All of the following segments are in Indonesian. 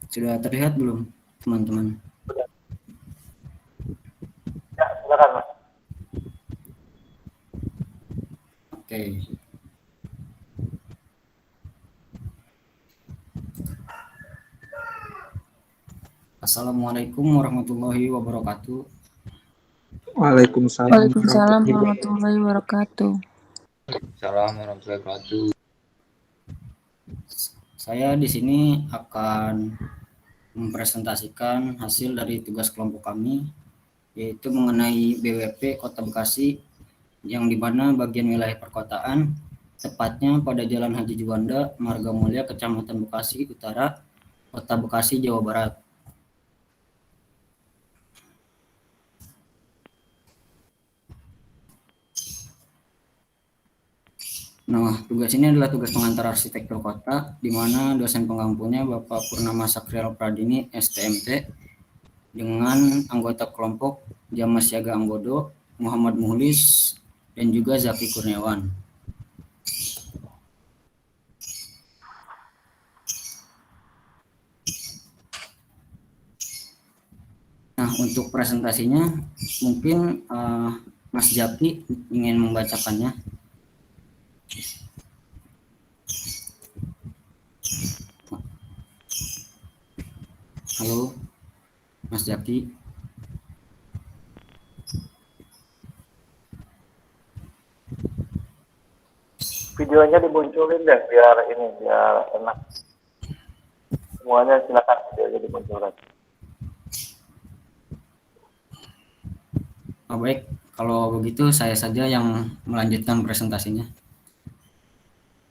Sudah terlihat belum, teman-teman? Ya, silakan Mas. Oke. Assalamualaikum warahmatullahi wabarakatuh. Waalaikumsalam Waalaikumsalam warahmatullahi wabarakatuh. Assalamualaikum warahmatullahi wabarakatuh. Saya di sini akan mempresentasikan hasil dari tugas kelompok kami, yaitu mengenai BWP Kota Bekasi, yang di mana bagian wilayah perkotaan, tepatnya pada Jalan Haji Juanda, Marga Mulia, Kecamatan Bekasi Utara, Kota Bekasi, Jawa Barat. Nah, tugas ini adalah tugas pengantar arsitektur kota, di mana dosen pengampunya Bapak Purnama Sakrial Pradini, STMT, dengan anggota kelompok Jamas Siaga Anggodo, Muhammad Muhlis, dan juga Zaki Kurniawan. Nah, untuk presentasinya, mungkin Mas Zaki ingin membacakannya. Halo, Mas Zaki. Videonya dimunculin deh biar enak. Semuanya silakan videonya dimunculkan. Oh, baik, kalau begitu saya saja yang melanjutkan presentasinya.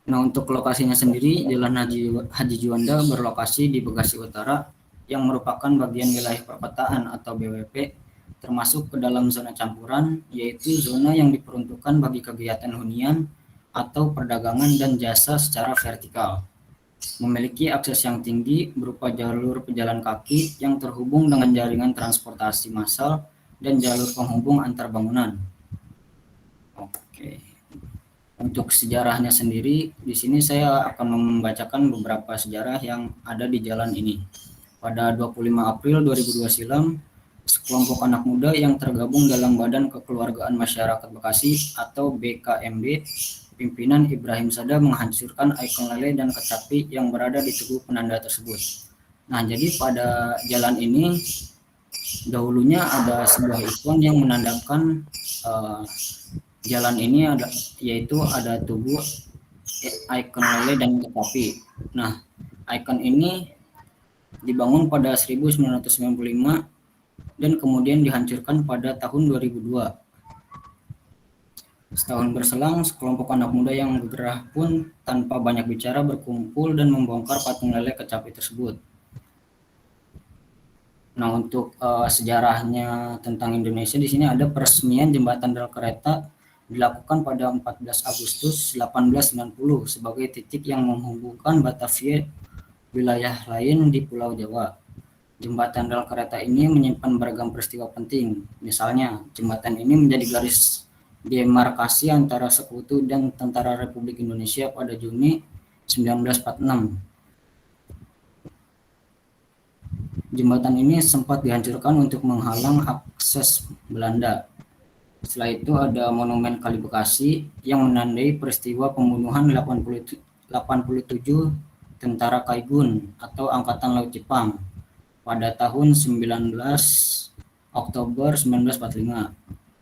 Nah, untuk lokasinya sendiri, Jalan Haji Juanda berlokasi di Bekasi Utara, yang merupakan bagian wilayah perkotaan atau BWP, termasuk ke dalam zona campuran, yaitu zona yang diperuntukkan bagi kegiatan hunian atau perdagangan dan jasa secara vertikal. Memiliki akses yang tinggi berupa jalur pejalan kaki yang terhubung dengan jaringan transportasi massal dan jalur penghubung antar bangunan. Oke. Untuk sejarahnya sendiri, di sini saya akan membacakan beberapa sejarah yang ada di jalan ini. Pada 25 April 2002 silam, sekelompok anak muda yang tergabung dalam Badan Kekeluargaan Masyarakat Bekasi atau BKMB, pimpinan Ibrahim Sada, menghancurkan ikon lele dan kecapi yang berada di tugu penanda tersebut. Nah, jadi pada jalan ini dahulunya ada sebuah ikon yang menandakan jalan ini yaitu ada tugu, ikon lele dan kecapi. Nah, ikon ini dibangun pada 1995 dan kemudian dihancurkan pada tahun 2002. Setahun berselang, sekelompok anak muda yang bergerah pun tanpa banyak bicara berkumpul dan membongkar patung lele kecapi tersebut. Nah, untuk sejarahnya tentang Indonesia, di sini ada peresmian jembatan rel kereta dilakukan pada 14 Agustus 1890 sebagai titik yang menghubungkan Batavia wilayah lain di Pulau Jawa. Jembatan rel kereta ini menyimpan beragam peristiwa penting. Misalnya, jembatan ini menjadi garis demarkasi antara Sekutu dan Tentara Republik Indonesia pada Juni 1946. Jembatan ini sempat dihancurkan untuk menghalang akses Belanda. Setelah itu ada Monumen Kali Bekasi yang menandai peristiwa pembunuhan 87 tentara Kaigun atau Angkatan Laut Jepang pada tahun 19 Oktober 1945.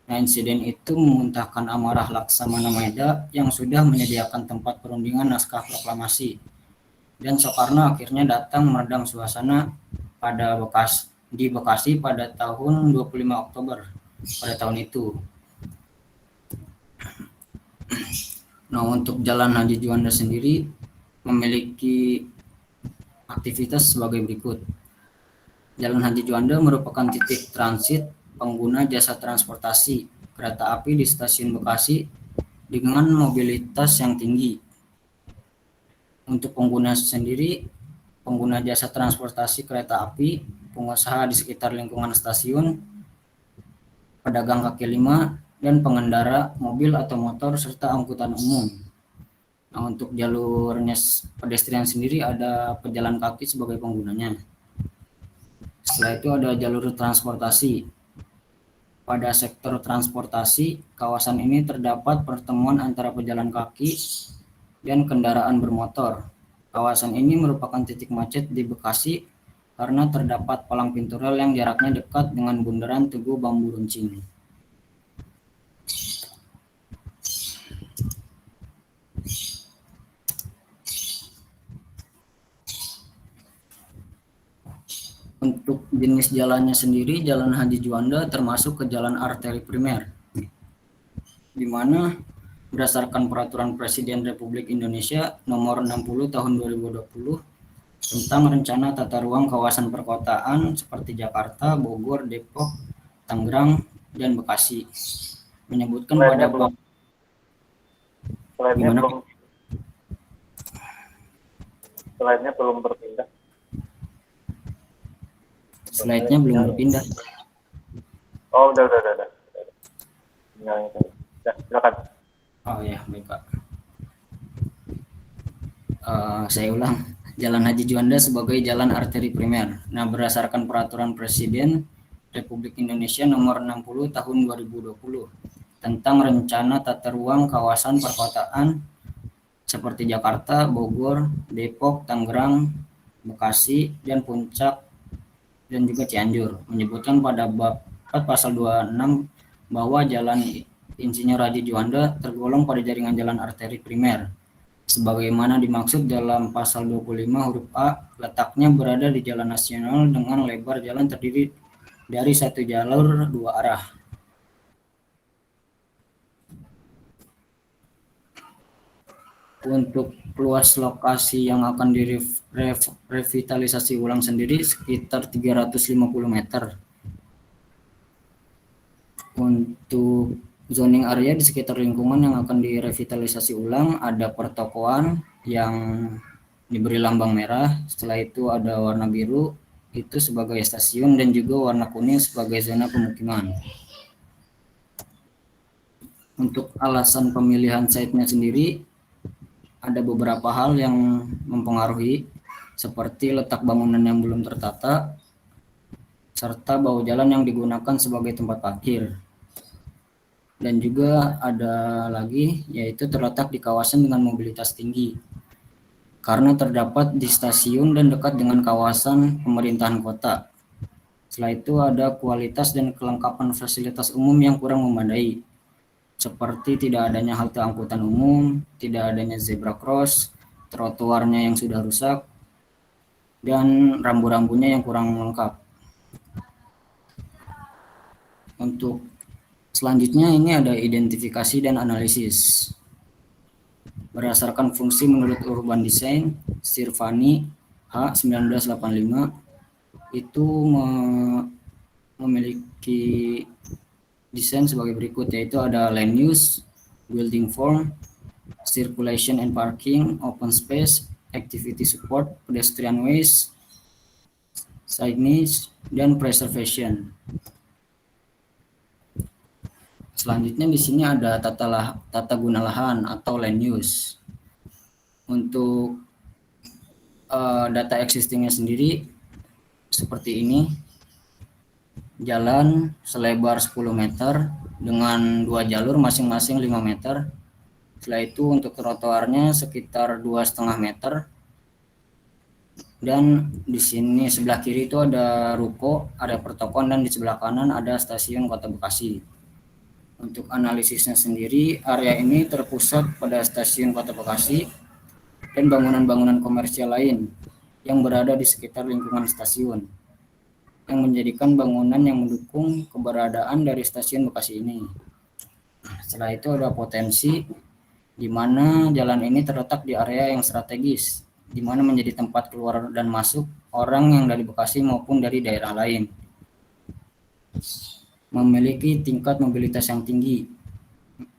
Nah, insiden itu memuntahkan amarah Laksamana Maeda yang sudah menyediakan tempat perundingan naskah proklamasi. Dan Soekarno akhirnya datang meredam suasana di Bekasi pada tahun 25 Oktober pada tahun itu. Nah, untuk Jalan Haji Juanda sendiri memiliki aktivitas sebagai berikut. Jalan Haji Juanda merupakan titik transit pengguna jasa transportasi kereta api di stasiun Bekasi dengan mobilitas yang tinggi. Untuk pengguna sendiri, pengguna jasa transportasi kereta api, pengusaha di sekitar lingkungan stasiun, pedagang kaki lima, dan pengendara mobil atau motor serta angkutan umum. Nah, untuk jalurnya pedestrian sendiri ada pejalan kaki sebagai penggunanya. Setelah itu ada jalur transportasi. Pada sektor transportasi, kawasan ini terdapat pertemuan antara pejalan kaki dan kendaraan bermotor. Kawasan ini merupakan titik macet di Bekasi karena terdapat palang pintu rel yang jaraknya dekat dengan bundaran Tugu Bambu Runcing. Untuk jenis jalannya sendiri, Jalan Haji Juanda termasuk ke jalan arteri primer, di mana berdasarkan Peraturan Presiden Republik Indonesia Nomor 60 Tahun 2020 tentang rencana tata ruang kawasan perkotaan seperti Jakarta, Bogor, Depok, Tangerang, dan Bekasi, menyebutkan pada bab Selainnya belum berpindah. Slide-nya belum berpindah. Oh, udah. Ya, silakan. Oh ya, baik Pak. Saya ulang. Jalan Haji Juanda sebagai jalan arteri primer. Nah, berdasarkan Peraturan Presiden Republik Indonesia Nomor 60 Tahun 2020 tentang rencana tata ruang kawasan perkotaan seperti Jakarta, Bogor, Depok, Tangerang, Bekasi, dan Puncak, dan juga Cianjur, menyebutkan pada bab 4 pasal 26 bahwa Jalan Insinyur Haji Juanda tergolong pada jaringan jalan arteri primer. Sebagaimana dimaksud dalam pasal 25 huruf A, letaknya berada di jalan nasional dengan lebar jalan terdiri dari satu jalur dua arah. Untuk luas lokasi yang akan direvitalisasi ulang sendiri sekitar 350 meter. Untuk zoning area di sekitar lingkungan yang akan direvitalisasi ulang ada pertokoan yang diberi lambang merah, setelah itu ada warna biru itu sebagai stasiun dan juga warna kuning sebagai zona pemukiman. Untuk alasan pemilihan site-nya sendiri ada beberapa hal yang mempengaruhi seperti letak bangunan yang belum tertata serta bahu jalan yang digunakan sebagai tempat parkir. Dan juga ada lagi yaitu terletak di kawasan dengan mobilitas tinggi karena terdapat di stasiun dan dekat dengan kawasan pemerintahan kota. Setelah itu ada kualitas dan kelengkapan fasilitas umum yang kurang memadai seperti tidak adanya halte angkutan umum, tidak adanya zebra cross, trotoarnya yang sudah rusak, dan rambu-rambunya yang kurang lengkap. Untuk selanjutnya ini ada identifikasi dan analisis. Berdasarkan fungsi menurut Urban Design, Sirvani H 1985 itu memiliki desain sebagai berikut, yaitu ada land use, building form, circulation and parking, open space, activity support, pedestrian ways, signage, dan preservation. Selanjutnya di sini ada tata guna lahan atau land use. Untuk data existingnya sendiri seperti ini. Jalan selebar 10 meter dengan 2 jalur masing-masing 5 meter. Setelah itu untuk trotoarnya sekitar 2,5 meter. Dan di sini sebelah kiri itu ada ruko, ada pertokoan, dan di sebelah kanan ada stasiun Kota Bekasi. Untuk analisisnya sendiri, area ini terpusat pada stasiun Kota Bekasi dan bangunan-bangunan komersial lain yang berada di sekitar lingkungan stasiun, yang menjadikan bangunan yang mendukung keberadaan dari stasiun Bekasi ini. Setelah itu ada potensi di mana jalan ini terletak di area yang strategis, di mana menjadi tempat keluar dan masuk orang yang dari Bekasi maupun dari daerah lain. Memiliki tingkat mobilitas yang tinggi,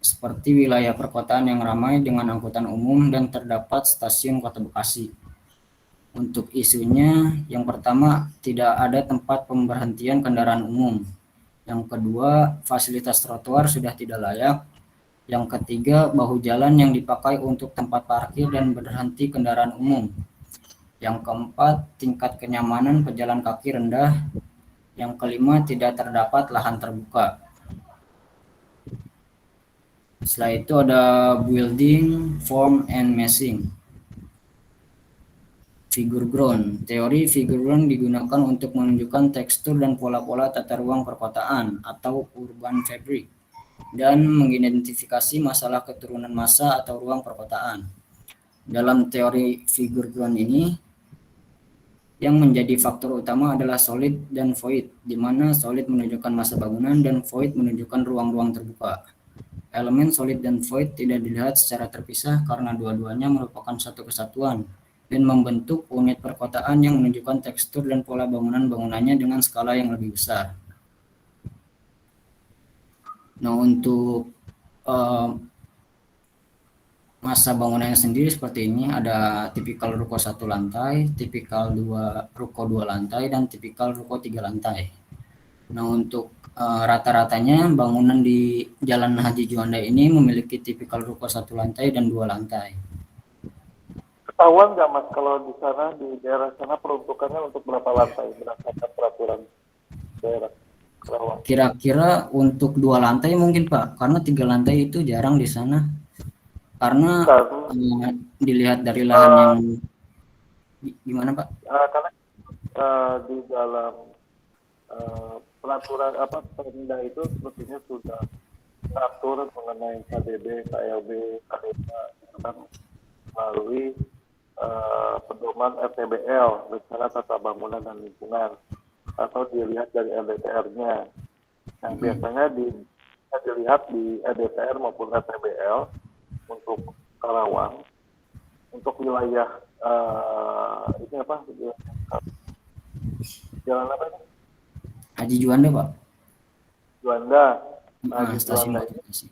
seperti wilayah perkotaan yang ramai dengan angkutan umum dan terdapat stasiun Kota Bekasi. Untuk isunya, yang pertama, tidak ada tempat pemberhentian kendaraan umum. Yang kedua, fasilitas trotoar sudah tidak layak. Yang ketiga, bahu jalan yang dipakai untuk tempat parkir dan berhenti kendaraan umum. Yang keempat, tingkat kenyamanan pejalan kaki rendah. Yang kelima, tidak terdapat lahan terbuka. Setelah itu ada building, form, and meshing. Figure ground. Teori figure ground digunakan untuk menunjukkan tekstur dan pola-pola tata ruang perkotaan atau urban fabric dan mengidentifikasi masalah keturunan massa atau ruang perkotaan. Dalam teori figure ground ini, yang menjadi faktor utama adalah solid dan void, di mana solid menunjukkan massa bangunan dan void menunjukkan ruang-ruang terbuka. Elemen solid dan void tidak dilihat secara terpisah karena dua-duanya merupakan satu kesatuan dan membentuk unit perkotaan yang menunjukkan tekstur dan pola bangunan-bangunannya dengan skala yang lebih besar. Nah, untuk masa bangunannya sendiri seperti ini, ada tipikal ruko 1 lantai, tipikal ruko 2 lantai, dan tipikal ruko 3 lantai. Nah, untuk rata-ratanya bangunan di Jalan Haji Juanda ini memiliki tipikal ruko 1 lantai dan 2 lantai. Ketahuan nggak Mas kalau di sana, di daerah sana peruntukannya untuk berapa lantai berdasarkan peraturan daerah Kerawang? Kira-kira untuk 2 lantai mungkin Pak, karena 3 lantai itu jarang di sana. Karena dilihat dari lahan yang gimana Pak? Karena di dalam peraturan Perda itu sepertinya sudah mengatur mengenai KDB, KLB, KDK itu kan melalui pedoman RTBL, Rencana Tata Bangunan dan Lingkungan, atau dilihat dari RDTR-nya. Yang biasanya dilihat di RDTR maupun RTBL untuk Karawang, untuk wilayah ini apa? Jalan apa? Haji Juanda Pak. Juanda. Stasiun Juanda itu.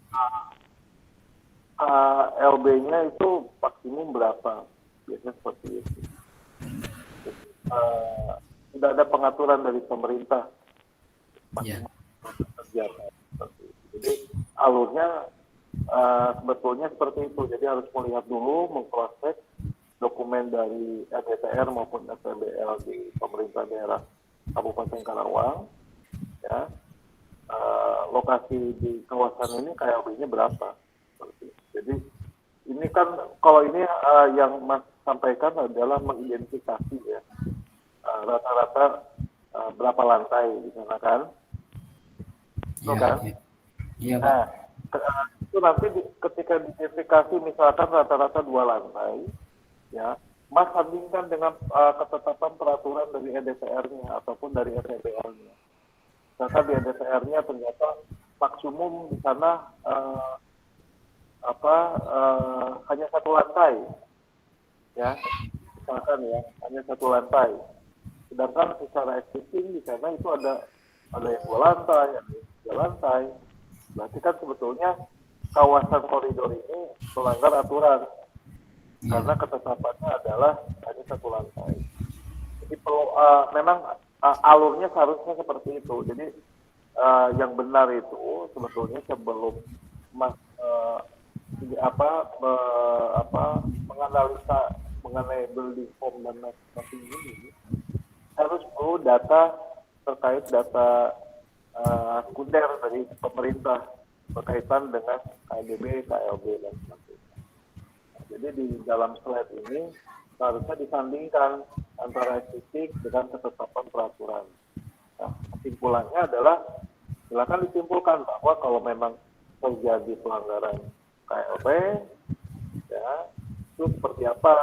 LB-nya itu maksimum berapa? Biasanya seperti itu. Sudah ada pengaturan dari pemerintah. Iya. Jadi alurnya sebetulnya seperti itu. Jadi harus melihat dulu, mengcross-check dokumen dari RDTR maupun RTBL di pemerintah daerah Kabupaten Karawang. Ya, lokasi di kawasan ini KLB-nya berapa? Jadi ini kan kalau ini yang Mas sampaikan adalah mengidentifikasi ya rata-rata berapa lantai di sana kan? Iya, Kan? Iya Pak. Nah, itu nanti ketika diidentifikasi misalkan rata-rata 2 lantai, ya, Mas bandingkan dengan ketetapan peraturan dari EDTR-nya ataupun dari RTBL-nya. Ternyata di EDTR-nya ternyata maksimum di sana hanya 1 lantai, ya, misalkan ya, hanya 1 lantai. Sedangkan secara existing di sana itu ada yang 2 lantai, ada yang 3 lantai. Berarti kan sebetulnya kawasan koridor ini melanggar aturan karena ketetapannya adalah hanya 1 lantai. Jadi perlu memang alurnya seharusnya seperti itu. Jadi yang benar itu sebetulnya sebelum menganalisa mengenai building form dan masing ini harus perlu data terkait data sekunder dari pemerintah berkaitan dengan KDB, KLB dan sebagainya. Jadi di dalam slide ini seharusnya disandingkan antara existing dengan ketetapan peraturan. Nah, kesimpulannya adalah silakan disimpulkan bahwa kalau memang terjadi pelanggaran KLB, ya, itu seperti apa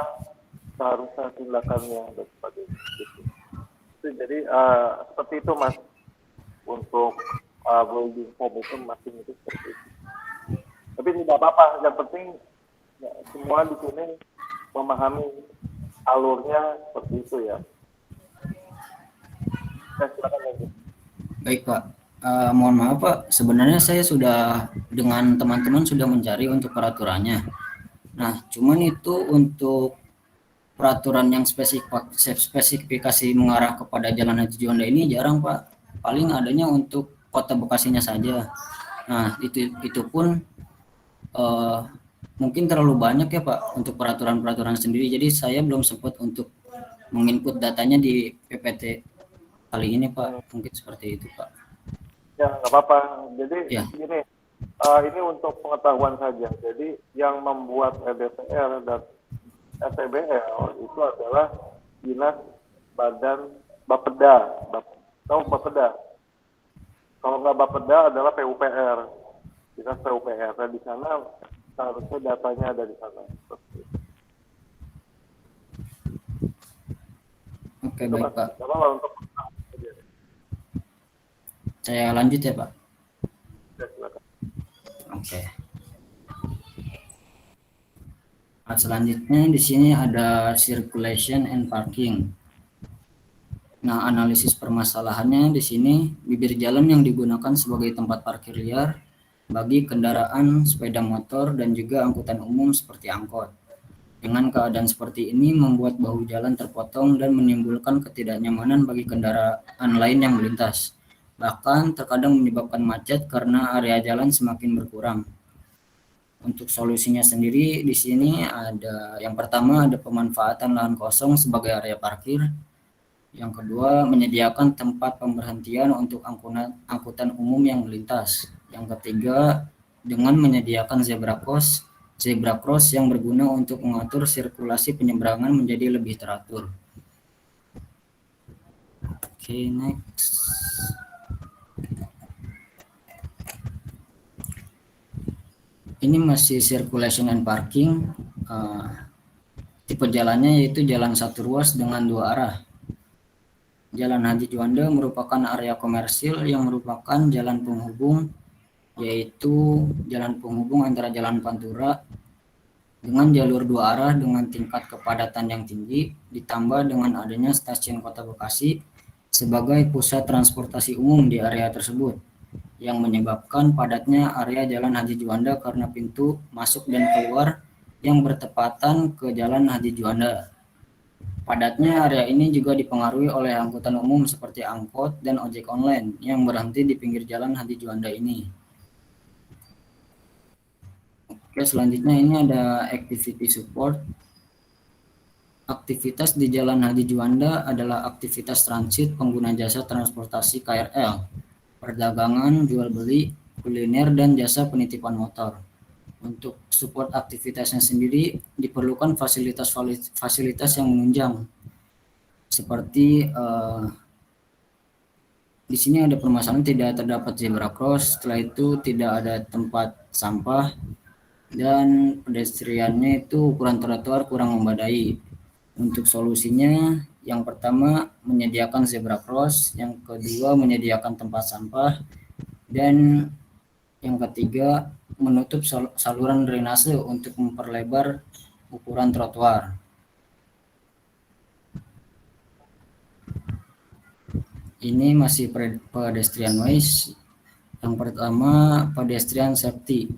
seharusnya tindakannya dan sebagainya. Jadi seperti itu Mas, untuk building form itu masing itu seperti itu. Tapi tidak apa-apa, yang penting ya, semua di sini memahami alurnya seperti itu ya. Silakan lanjut. Baik Pak. Mohon maaf Pak, sebenarnya saya sudah dengan teman-teman sudah mencari untuk peraturannya. Nah, cuman itu untuk peraturan yang spesifikasi mengarah kepada Jalan Haji Juanda ini jarang Pak. Paling adanya untuk Kota Bekasinya saja. Nah, itu pun mungkin terlalu banyak ya Pak untuk peraturan-peraturan sendiri. Jadi saya belum sempat untuk menginput datanya di PPT kali ini Pak, mungkin seperti itu Pak. Ya, nggak apa-apa. Jadi Ya. gini, ini untuk pengetahuan saja. Jadi yang membuat RDTR dan SEBL itu adalah Dinas Badan Bapeda. Tahu Bapeda? Kalau nggak Bapeda adalah PUPR. Dinas PUPR. Dan di sana seharusnya datanya ada di sana. Oke, baik Pak. Coba untuk Saya lanjut ya Pak. ya, silakan. Oke. Nah, selanjutnya di sini ada circulation and parking. Nah, analisis permasalahannya di sini bibir jalan yang digunakan sebagai tempat parkir liar bagi kendaraan sepeda motor dan juga angkutan umum seperti angkot. Dengan keadaan seperti ini membuat bahu jalan terpotong dan menimbulkan ketidaknyamanan bagi kendaraan lain yang melintas. Bahkan terkadang menyebabkan macet karena area jalan semakin berkurang. Untuk solusinya sendiri di sini ada yang pertama ada pemanfaatan lahan kosong sebagai area parkir. Yang kedua menyediakan tempat pemberhentian untuk angkutan umum yang melintas. Yang ketiga dengan menyediakan zebra cross yang berguna untuk mengatur sirkulasi penyeberangan menjadi lebih teratur. Oke, next. Ini masih circulation and parking. Tipe jalannya yaitu jalan satu ruas dengan dua arah. Jalan Haji Juanda merupakan area komersil yang merupakan jalan penghubung, yaitu jalan penghubung antara Jalan Pantura dengan jalur dua arah dengan tingkat kepadatan yang tinggi, ditambah dengan adanya stasiun Kota Bekasi sebagai pusat transportasi umum di area tersebut, yang menyebabkan padatnya area Jalan Haji Juanda karena pintu masuk dan keluar yang bertepatan ke Jalan Haji Juanda. Padatnya area ini juga dipengaruhi oleh angkutan umum seperti angkot dan ojek online yang berhenti di pinggir Jalan Haji Juanda ini. Oke, selanjutnya ini ada activity support. Aktivitas di Jalan Haji Juanda adalah aktivitas transit pengguna jasa transportasi KRL, perdagangan, jual beli, kuliner, dan jasa penitipan motor. Untuk support aktivitasnya sendiri diperlukan fasilitas yang menunjang. Seperti di sini ada permasalahan tidak terdapat zebra cross, setelah itu tidak ada tempat sampah, dan pedestriannya itu ukuran trotoar kurang memadai. Untuk solusinya, yang pertama menyediakan zebra cross, yang kedua menyediakan tempat sampah, dan yang ketiga menutup saluran drainase untuk memperlebar ukuran trotoar. Ini masih pedestrian ways. Yang pertama pedestrian safety.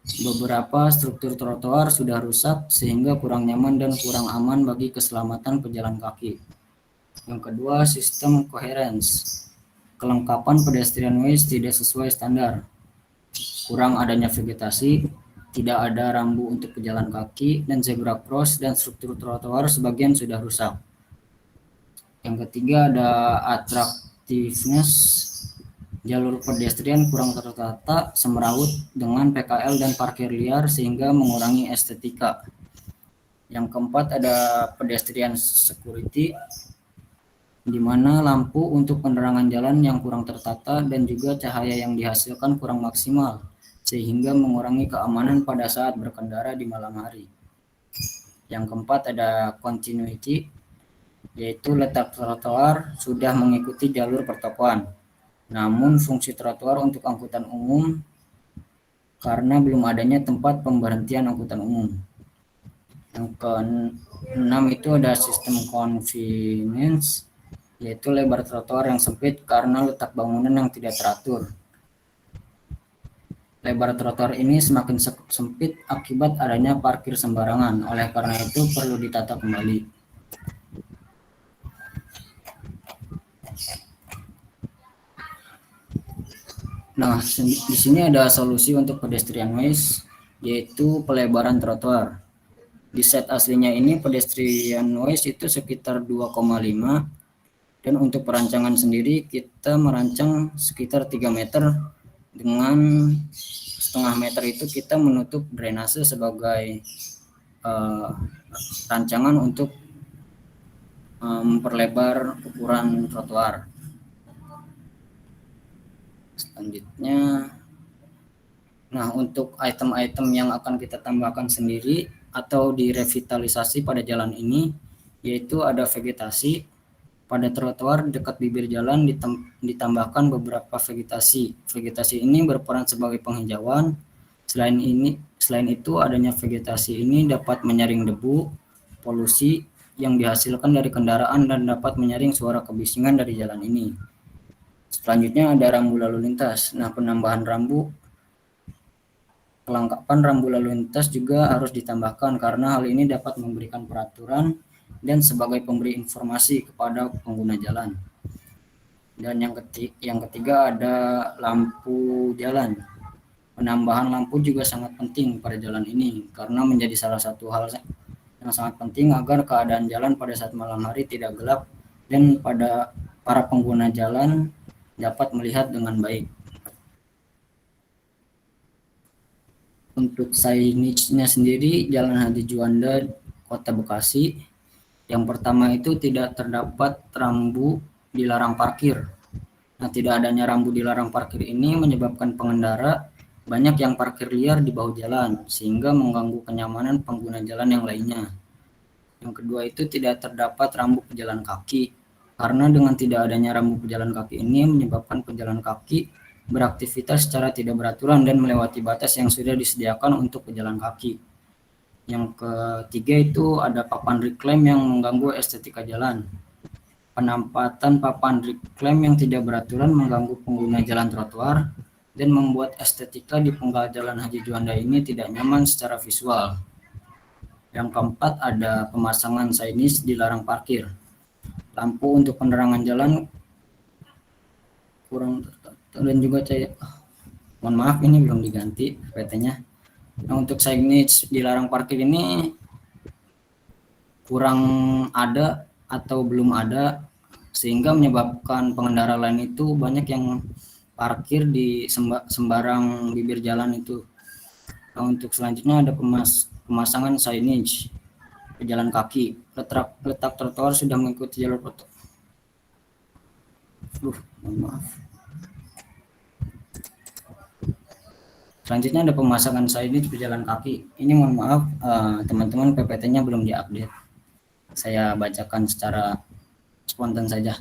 Beberapa struktur trotoar sudah rusak sehingga kurang nyaman dan kurang aman bagi keselamatan pejalan kaki. Yang kedua sistem coherence. Kelengkapan pedestrian ways tidak sesuai standar. Kurang adanya vegetasi, tidak ada rambu untuk pejalan kaki, dan zebra cross dan struktur trotoar sebagian sudah rusak. Yang ketiga ada attractiveness. Jalur pedestrian kurang tertata, semrawut dengan PKL dan parkir liar sehingga mengurangi estetika. Yang keempat ada pedestrian security, di mana lampu untuk penerangan jalan yang kurang tertata dan juga cahaya yang dihasilkan kurang maksimal, sehingga mengurangi keamanan pada saat berkendara di malam hari. Yang keempat ada continuity, yaitu letak trotoar sudah mengikuti jalur pertokoan, namun fungsi trotoar untuk angkutan umum karena belum adanya tempat pemberhentian angkutan umum. Yang keenam itu ada sistem convenience, yaitu lebar trotoar yang sempit karena letak bangunan yang tidak teratur. Lebar trotoar ini semakin sempit akibat adanya parkir sembarangan, oleh karena itu perlu ditata kembali. Nah, di sini ada solusi untuk pedestrian ways, yaitu pelebaran trotoar. Di set aslinya ini pedestrian ways itu sekitar 2,5, Dan untuk perancangan sendiri kita merancang sekitar 3 meter, dengan setengah meter itu kita menutup drainase sebagai rancangan untuk memperlebar ukuran trotoar. Selanjutnya, nah untuk item-item yang akan kita tambahkan sendiri atau direvitalisasi pada jalan ini, yaitu ada vegetasi. Pada trotoar dekat bibir jalan ditambahkan beberapa vegetasi. Vegetasi ini berperan sebagai penghijauan. Selain itu adanya vegetasi ini dapat menyaring debu, polusi yang dihasilkan dari kendaraan dan dapat menyaring suara kebisingan dari jalan ini. Selanjutnya ada rambu lalu lintas. Nah, penambahan kelengkapan rambu lalu lintas juga harus ditambahkan karena hal ini dapat memberikan peraturan dan sebagai pemberi informasi kepada pengguna jalan. Dan yang ketiga ada lampu jalan. Penambahan lampu juga sangat penting pada jalan ini karena menjadi salah satu hal yang sangat penting agar keadaan jalan pada saat malam hari tidak gelap dan pada para pengguna jalan dapat melihat dengan baik. Untuk signage-nya sendiri, Jalan Haji Juanda, Kota Bekasi, yang pertama itu tidak terdapat rambu dilarang parkir. Nah, tidak adanya rambu dilarang parkir ini menyebabkan pengendara banyak yang parkir liar di bahu jalan, sehingga mengganggu kenyamanan pengguna jalan yang lainnya. Yang kedua itu tidak terdapat rambu pejalan kaki, karena dengan tidak adanya rambu pejalan kaki ini menyebabkan pejalan kaki beraktivitas secara tidak beraturan dan melewati batas yang sudah disediakan untuk pejalan kaki. Yang ketiga itu ada papan reclaim yang mengganggu estetika jalan. Penempatan papan reclaim yang tidak beraturan mengganggu pengguna jalan trotoar dan membuat estetika di penggal Jalan Haji Juanda ini tidak nyaman secara visual. Yang keempat ada pemasangan signage dilarang parkir. Lampu untuk penerangan jalan kurang tertata dan juga mohon maaf ini belum diganti PT-nya. Nah, untuk signage dilarang parkir ini kurang ada atau belum ada, sehingga menyebabkan pengendara lain itu banyak yang parkir di sembarang bibir jalan itu. Nah, untuk selanjutnya ada pemasangan signage pejalan kaki. Letak trotoar sudah mengikuti jalur protokol. Mohon maaf. Selanjutnya ada pemasangan signage pejalan kaki. Ini mohon maaf teman-teman PPT-nya belum diupdate. Saya bacakan secara spontan saja.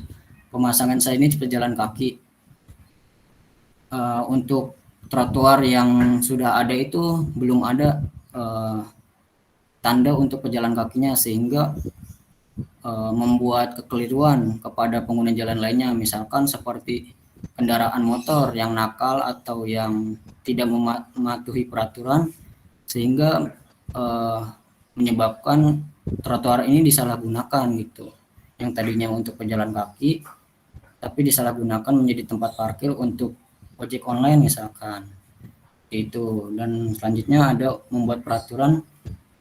Pemasangan signage pejalan kaki. Untuk trotoar yang sudah ada itu belum ada tanda untuk pejalan kakinya, sehingga membuat kekeliruan kepada pengguna jalan lainnya, misalkan seperti kendaraan motor yang nakal atau yang tidak mematuhi peraturan, sehingga menyebabkan trotoar ini disalahgunakan gitu. Yang tadinya untuk pejalan kaki tapi disalahgunakan menjadi tempat parkir untuk ojek online misalkan. Itu. Dan selanjutnya ada membuat peraturan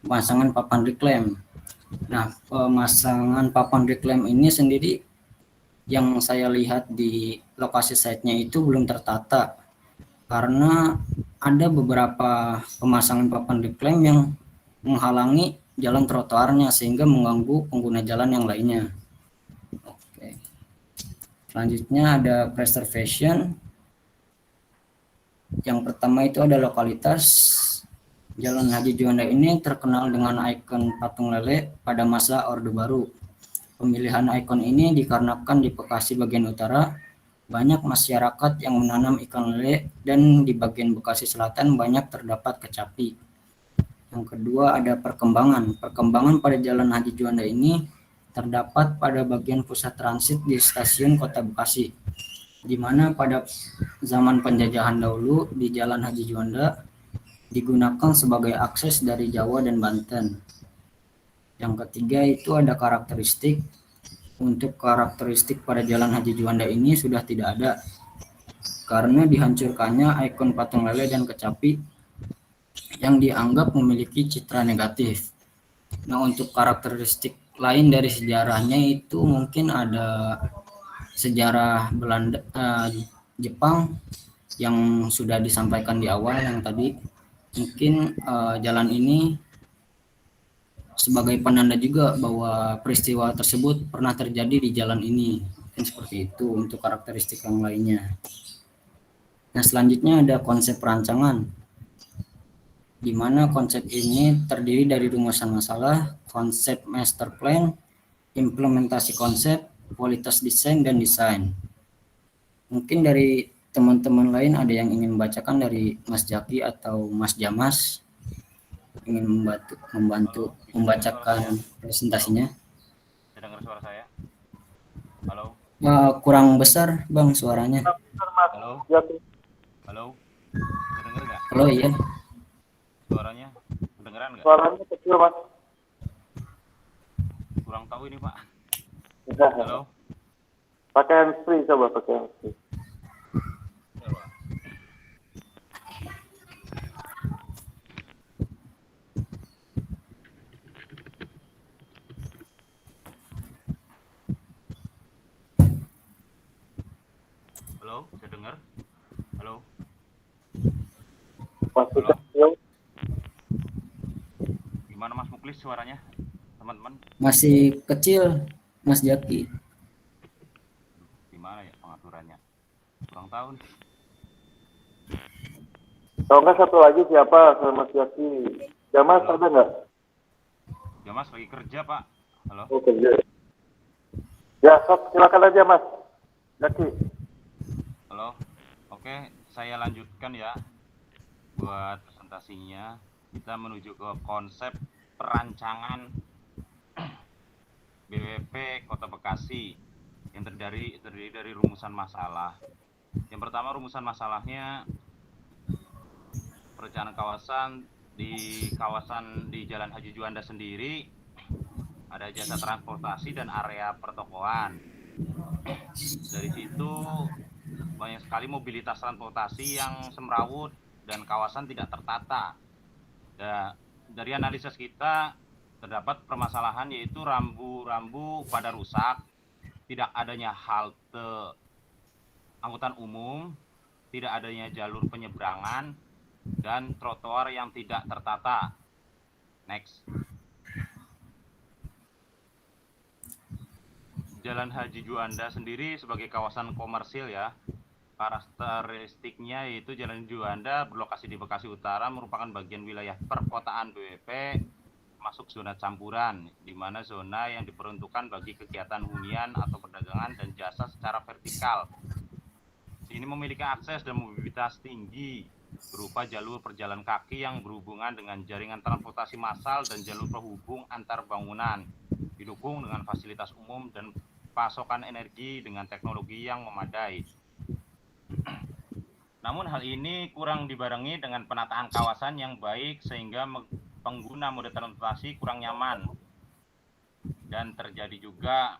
pemasangan papan reclaim. Nah, pemasangan papan reclaim ini sendiri yang saya lihat di lokasi site-nya itu belum tertata, karena ada beberapa pemasangan papan reclaim yang menghalangi jalan trotoarnya sehingga mengganggu pengguna jalan yang lainnya. Oke. Selanjutnya ada preservation. Yang pertama itu ada lokalitas. Jalan Haji Juanda ini terkenal dengan ikon patung lele pada masa Orde Baru. Pemilihan ikon ini dikarenakan di Bekasi bagian utara banyak masyarakat yang menanam ikan lele dan di bagian Bekasi Selatan banyak terdapat kecapi. Yang kedua ada perkembangan. Perkembangan pada Jalan Haji Juanda ini terdapat pada bagian pusat transit di stasiun Kota Bekasi, di mana pada zaman penjajahan dahulu di Jalan Haji Juanda digunakan sebagai akses dari Jawa dan Banten. Yang ketiga itu ada karakteristik. Untuk karakteristik pada Jalan Haji Juanda ini sudah tidak ada karena dihancurkannya ikon patung lele dan kecapi yang dianggap memiliki citra negatif. Nah, untuk karakteristik lain dari sejarahnya itu mungkin ada sejarah Belanda, Jepang yang sudah disampaikan di awal yang tadi. Mungkin jalan ini sebagai penanda juga bahwa peristiwa tersebut pernah terjadi di jalan ini. Mungkin seperti itu untuk karakteristik yang lainnya. Nah, selanjutnya ada konsep perancangan, di mana konsep ini terdiri dari rumusan masalah, konsep master plan, implementasi konsep, kualitas desain, dan desain. Mungkin dari teman-teman lain ada yang ingin membacakan dari Mas Jaki atau Mas Jamas, ingin membantu membacakan presentasinya. Bisa dengar suara saya? Halo? Kurang besar Bang suaranya. Halo? Halo? Bisa dengar nggak? Halo, iya. Suaranya? Kedengeran nggak? Suaranya kecil, Mas. Kurang tahu ini, Pak. Bisa. Halo? Pakai handsfree, coba pakai handsfree. Halo? Bisa dengar? Halo? Masih Halo? kecil. Gimana Mas Muklis suaranya? Teman-teman? Masih kecil Mas Jaki. Gimana ya pengaturannya? Kurang tahu nih. Kalau nggak satu lagi siapa? Sama Mas Yaki. Jamas Halo? ada nggak? Ya Mas lagi kerja, Pak. Halo? Oh, kerja. Ya, sok, silakan aja, Mas. Yaki. Halo? Oke, saya lanjutkan ya. Buat presentasinya, kita menuju ke konsep perancangan BWP Kota Bekasi yang terdiri dari rumusan masalah. Yang pertama, rumusan masalahnya perencanaan kawasan di Jalan Haji Juanda sendiri ada jasa transportasi dan area pertokoan. Dari situ banyak sekali mobilitas transportasi yang semrawut dan kawasan tidak tertata. Dari analisis kita terdapat permasalahan yaitu rambu-rambu pada rusak, tidak adanya halte angkutan umum, tidak adanya jalur penyeberangan, dan trotoar yang tidak tertata. Next. Jalan Haji Juanda sendiri sebagai kawasan komersil ya. Karakteristiknya yaitu Jalan Juanda berlokasi di Bekasi Utara merupakan bagian wilayah perkotaan BWP masuk zona campuran, di mana zona yang diperuntukkan bagi kegiatan hunian atau perdagangan dan jasa secara vertikal. Ini memiliki akses dan mobilitas tinggi berupa jalur perjalan kaki yang berhubungan dengan jaringan transportasi massal dan jalur penghubung antar bangunan, didukung dengan fasilitas umum dan pasokan energi dengan teknologi yang memadai. Namun hal ini kurang dibarengi dengan penataan kawasan yang baik sehingga pengguna moda transportasi kurang nyaman dan terjadi juga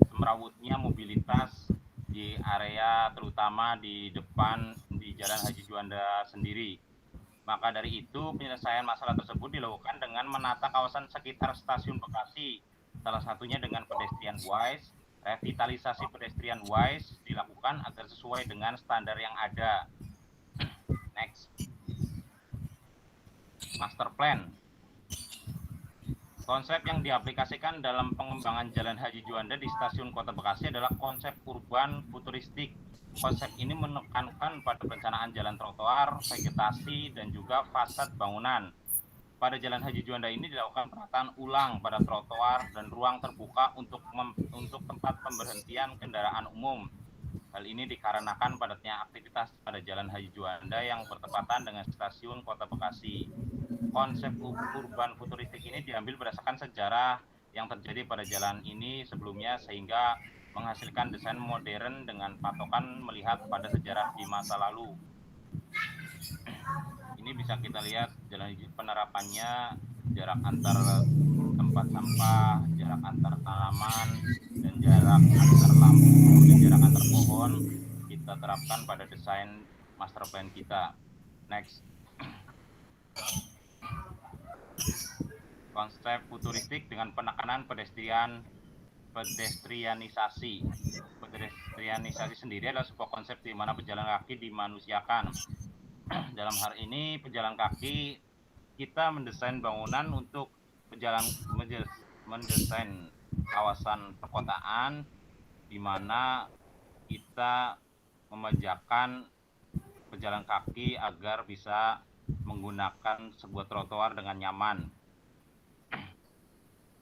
semrawutnya mobilitas di area terutama di depan di Jalan Haji Juanda sendiri. Maka dari itu penyelesaian masalah tersebut dilakukan dengan menata kawasan sekitar stasiun Bekasi, salah satunya dengan pedestrian wise. Revitalisasi pedestrian wise dilakukan agar sesuai dengan standar yang ada. Next. Master plan. Konsep yang diaplikasikan dalam pengembangan Jalan Haji Juanda di stasiun Kota Bekasi adalah konsep urban futuristik. Konsep ini menekankan pada perencanaan jalan trotoar, vegetasi, dan juga fasad bangunan. Pada Jalan Haji Juanda ini dilakukan penataan ulang pada trotoar dan ruang terbuka untuk tempat pemberhentian kendaraan umum. Hal ini dikarenakan padatnya aktivitas pada Jalan Haji Juanda yang bertepatan dengan stasiun Kota Bekasi. Konsep urban futuristik ini diambil berdasarkan sejarah yang terjadi pada jalan ini sebelumnya sehingga menghasilkan desain modern dengan patokan melihat pada sejarah di masa lalu. Ini bisa kita lihat jalan penerapannya, jarak antar tempat sampah, jarak antar tanaman, dan jarak antar lampu, dan jarak antar pohon kita terapkan pada desain master plan kita. Next. Konsep futuristik dengan penekanan pedestrian pedestrianisasi. Pedestrianisasi sendiri adalah sebuah konsep di mana pejalan kaki dimanusiakan. Dalam hal ini pejalan kaki kita mendesain bangunan untuk mendesain kawasan perkotaan di mana kita memajakan pejalan kaki agar bisa menggunakan sebuah trotoar dengan nyaman.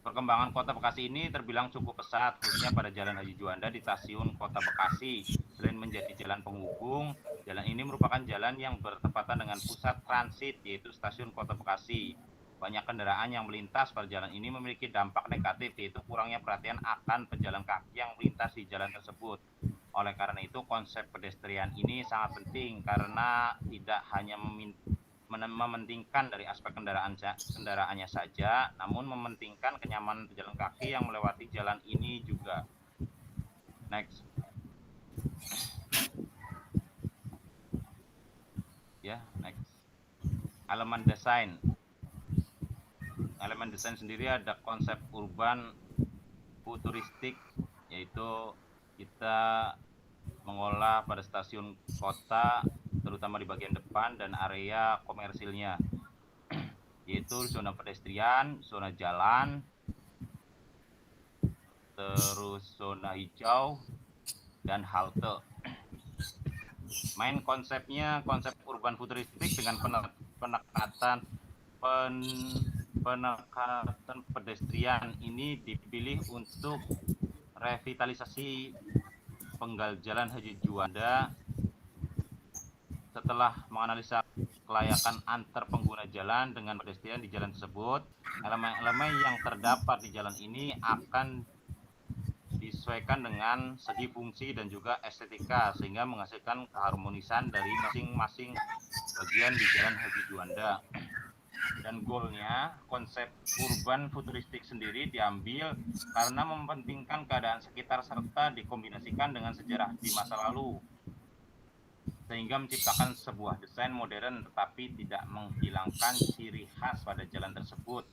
Perkembangan Kota Bekasi ini terbilang cukup pesat, khususnya pada Jalan Haji Juanda di stasiun Kota Bekasi. Selain menjadi jalan penghubung, jalan ini merupakan jalan yang bertepatan dengan pusat transit, yaitu stasiun Kota Bekasi. Banyak kendaraan yang melintas pada jalan ini memiliki dampak negatif, yaitu kurangnya perhatian akan pejalan kaki yang melintas di jalan tersebut. Oleh karena itu, konsep pedestrian ini sangat penting karena tidak hanya mementingkan dari aspek kendaraannya saja, namun mementingkan kenyamanan pejalan kaki yang melewati jalan ini juga. Next. Next. Elemen desain. Elemen desain sendiri ada konsep urban futuristik, yaitu kita mengolah pada stasiun kota terutama di bagian depan dan area komersilnya, yaitu zona pedestrian, zona jalan, terus zona hijau, dan halte. Main konsepnya konsep urban futuristik dengan penekatan pedestrian ini dipilih untuk revitalisasi penggal Jalan Haji Juanda. Setelah menganalisa kelayakan antar pengguna jalan dengan pedestrian di jalan tersebut, elemen-elemen yang terdapat di jalan ini akan disesuaikan dengan segi fungsi dan juga estetika sehingga menghasilkan keharmonisan dari masing-masing bagian di Jalan Haji Juanda. Dan goalnya, konsep urban futuristik sendiri diambil karena mementingkan keadaan sekitar serta dikombinasikan dengan sejarah di masa lalu, sehingga menciptakan sebuah desain modern tetapi tidak menghilangkan ciri khas pada jalan tersebut.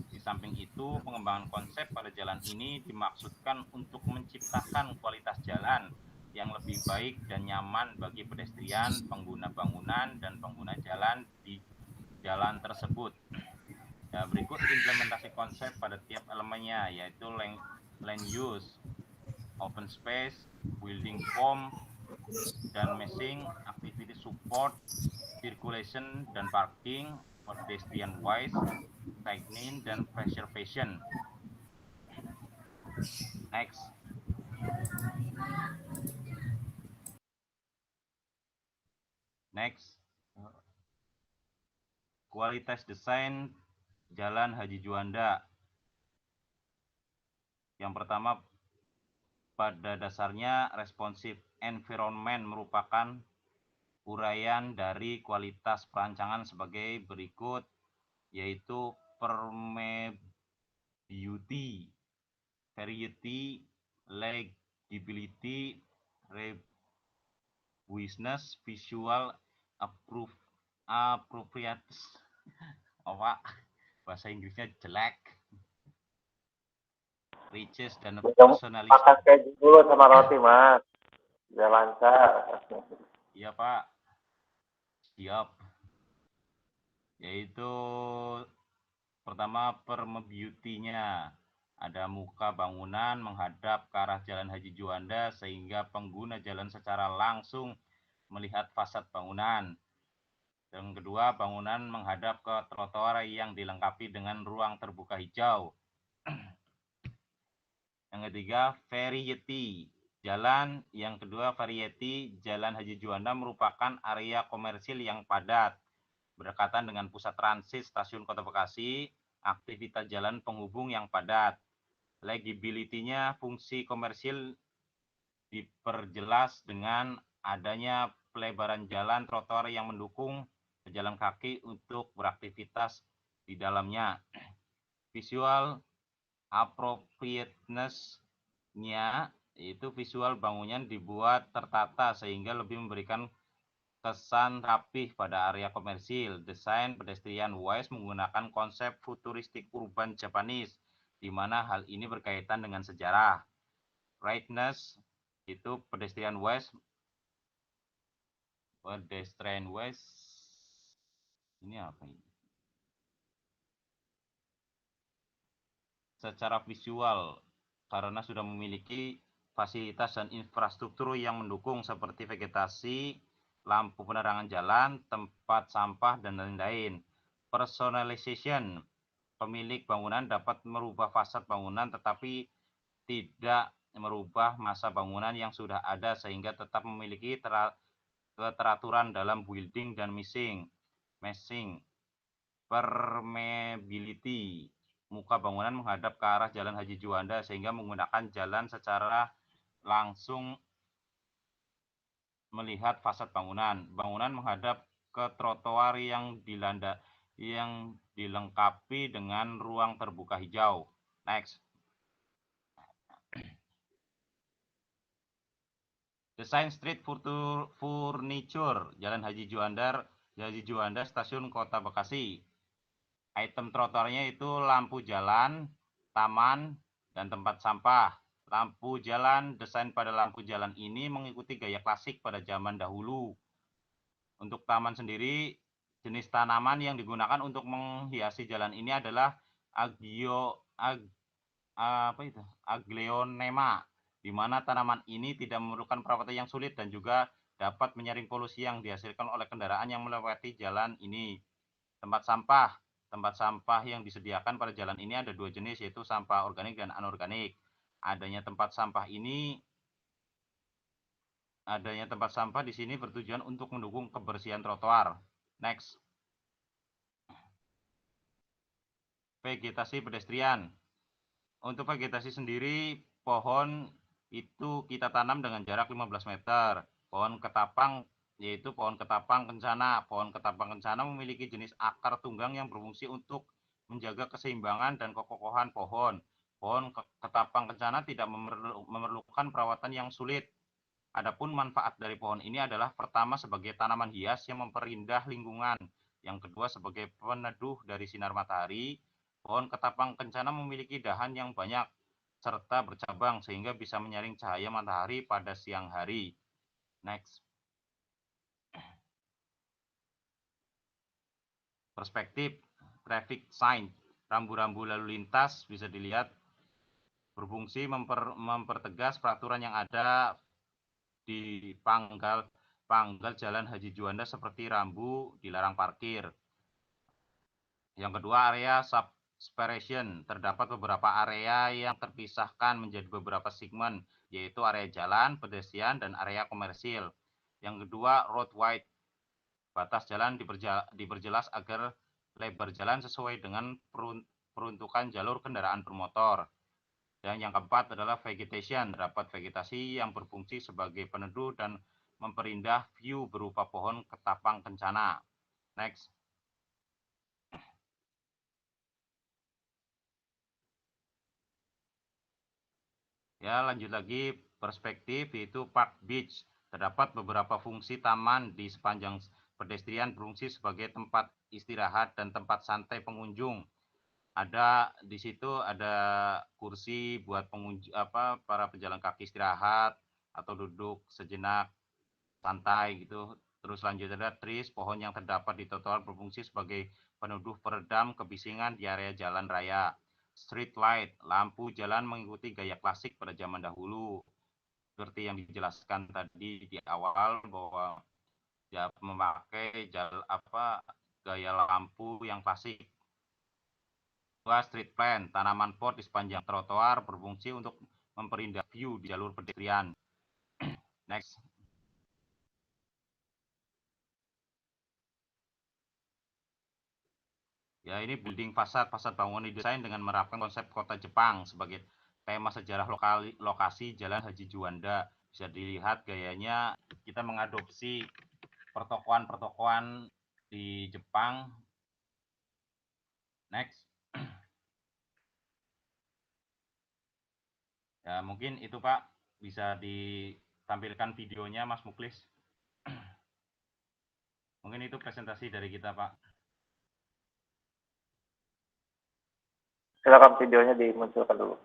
Di samping itu, pengembangan konsep pada jalan ini dimaksudkan untuk menciptakan kualitas jalan yang lebih baik dan nyaman bagi pedestrian, pengguna bangunan, dan pengguna jalan di jalan tersebut. Ya, berikut implementasi konsep pada tiap elemennya, yaitu land use, open space, building form, dan meshing, activity support, circulation dan parking, pedestrian wise, signing, dan preservation. Next. Kualitas desain Jalan Haji Juanda. Yang pertama, pada dasarnya responsive environment merupakan uraian dari kualitas perancangan sebagai berikut, yaitu permeability, variety, legibility, robustness, visual appropriateness. Bahasa Inggrisnya jelek. Riches dan personality. Makan keju dulu sama roti, Mas. Biar lancar. Iya, Pak. Siap. Yaitu pertama permeability-nya. Ada muka bangunan menghadap ke arah Jalan Haji Juanda sehingga pengguna jalan secara langsung melihat fasad bangunan. Dan kedua, bangunan menghadap ke trotoar yang dilengkapi dengan ruang terbuka hijau. Yang ketiga, variety. Yang kedua, variety Jalan Haji Juanda merupakan area komersil yang padat, berdekatan dengan pusat transit stasiun Kota Bekasi, aktivitas jalan penghubung yang padat. Legibility-nya, fungsi komersil diperjelas dengan adanya pelebaran jalan trotoar yang mendukung pejalan kaki untuk beraktivitas di dalamnya. Visual appropriateness-nya, yaitu visual bangunan dibuat tertata sehingga lebih memberikan kesan rapih pada area komersil. Desain pedestrian wise menggunakan konsep futuristik urban Japanese, di mana hal ini berkaitan dengan sejarah. rightness itu pedestrian west ini apa ini? Secara visual karena sudah memiliki fasilitas dan infrastruktur yang mendukung seperti vegetasi, lampu penerangan jalan, tempat sampah, dan lain-lain. Personalization, pemilik bangunan dapat merubah fasad bangunan tetapi tidak merubah masa bangunan yang sudah ada sehingga tetap memiliki keteraturan dalam building dan meshing. Permeability, muka bangunan menghadap ke arah Jalan Haji Juanda sehingga menggunakan jalan secara langsung melihat fasad bangunan. Bangunan menghadap ke trotoar yang dilengkapi dengan ruang terbuka hijau. Next. Desain street furniture Jalan Haji Juanda Stasiun Kota Bekasi. Item trotoarnya itu lampu jalan, taman, dan tempat sampah. Lampu jalan, desain pada lampu jalan ini mengikuti gaya klasik pada zaman dahulu. Untuk taman sendiri, jenis tanaman yang digunakan untuk menghiasi jalan ini adalah Aglaonema, di mana tanaman ini tidak memerlukan perawatan yang sulit dan juga dapat menyaring polusi yang dihasilkan oleh kendaraan yang melewati jalan ini. Tempat sampah yang disediakan pada jalan ini ada dua jenis, yaitu sampah organik dan anorganik. Adanya tempat sampah di sini bertujuan untuk mendukung kebersihan trotoar. Next. Vegetasi pedestrian. Untuk vegetasi sendiri, pohon itu kita tanam dengan jarak 15 meter. Pohon ketapang yaitu pohon ketapang kencana. Pohon ketapang kencana memiliki jenis akar tunggang yang berfungsi untuk menjaga keseimbangan dan kekokohan pohon. Pohon ketapang kencana tidak memerlukan perawatan yang sulit. Adapun manfaat dari pohon ini adalah pertama sebagai tanaman hias yang memperindah lingkungan. Yang kedua sebagai peneduh dari sinar matahari. Pohon ketapang kencana memiliki dahan yang banyak serta bercabang sehingga bisa menyaring cahaya matahari pada siang hari. Next. Perspektif traffic sign, rambu-rambu lalu lintas bisa dilihat berfungsi mempertegas peraturan yang ada di panggal Jalan Haji Juanda seperti rambu dilarang parkir. Yang kedua, area subseparation. Terdapat beberapa area yang terpisahkan menjadi beberapa segmen, yaitu area jalan, pedestrian, dan area komersil. Yang kedua, road wide. Batas jalan diperjelas agar lebar jalan sesuai dengan peruntukan jalur kendaraan bermotor. Dan yang keempat adalah vegetation. Terdapat vegetasi yang berfungsi sebagai peneduh dan memperindah view berupa pohon ketapang kencana. Next. Ya, lanjut lagi perspektif yaitu Park Beach. Terdapat beberapa fungsi taman di sepanjang pedestrian berfungsi sebagai tempat istirahat dan tempat santai pengunjung. Di situ ada kursi buat pengunjung para pejalan kaki istirahat atau duduk sejenak santai gitu. Terus lanjut ada trees, pohon yang terdapat di trotoar berfungsi sebagai peneduh peredam kebisingan di area jalan raya. Street light, lampu jalan mengikuti gaya klasik pada zaman dahulu. Seperti yang dijelaskan tadi di awal bahwa ya memakai gaya lampu yang klasik. Dua, street plant, tanaman pot di sepanjang trotoar berfungsi untuk memperindah view di jalur pedestrian. Next. Ya, ini building fasad bangunan didesain dengan menerapkan konsep kota Jepang sebagai tema sejarah lokasi Jalan Haji Juanda. Bisa dilihat gayanya kita mengadopsi pertokoan di Jepang. Next. Ya, mungkin itu Pak, bisa ditampilkan videonya Mas Muklis. Mungkin itu presentasi dari kita Pak. Silakan videonya dimunculkan dulu.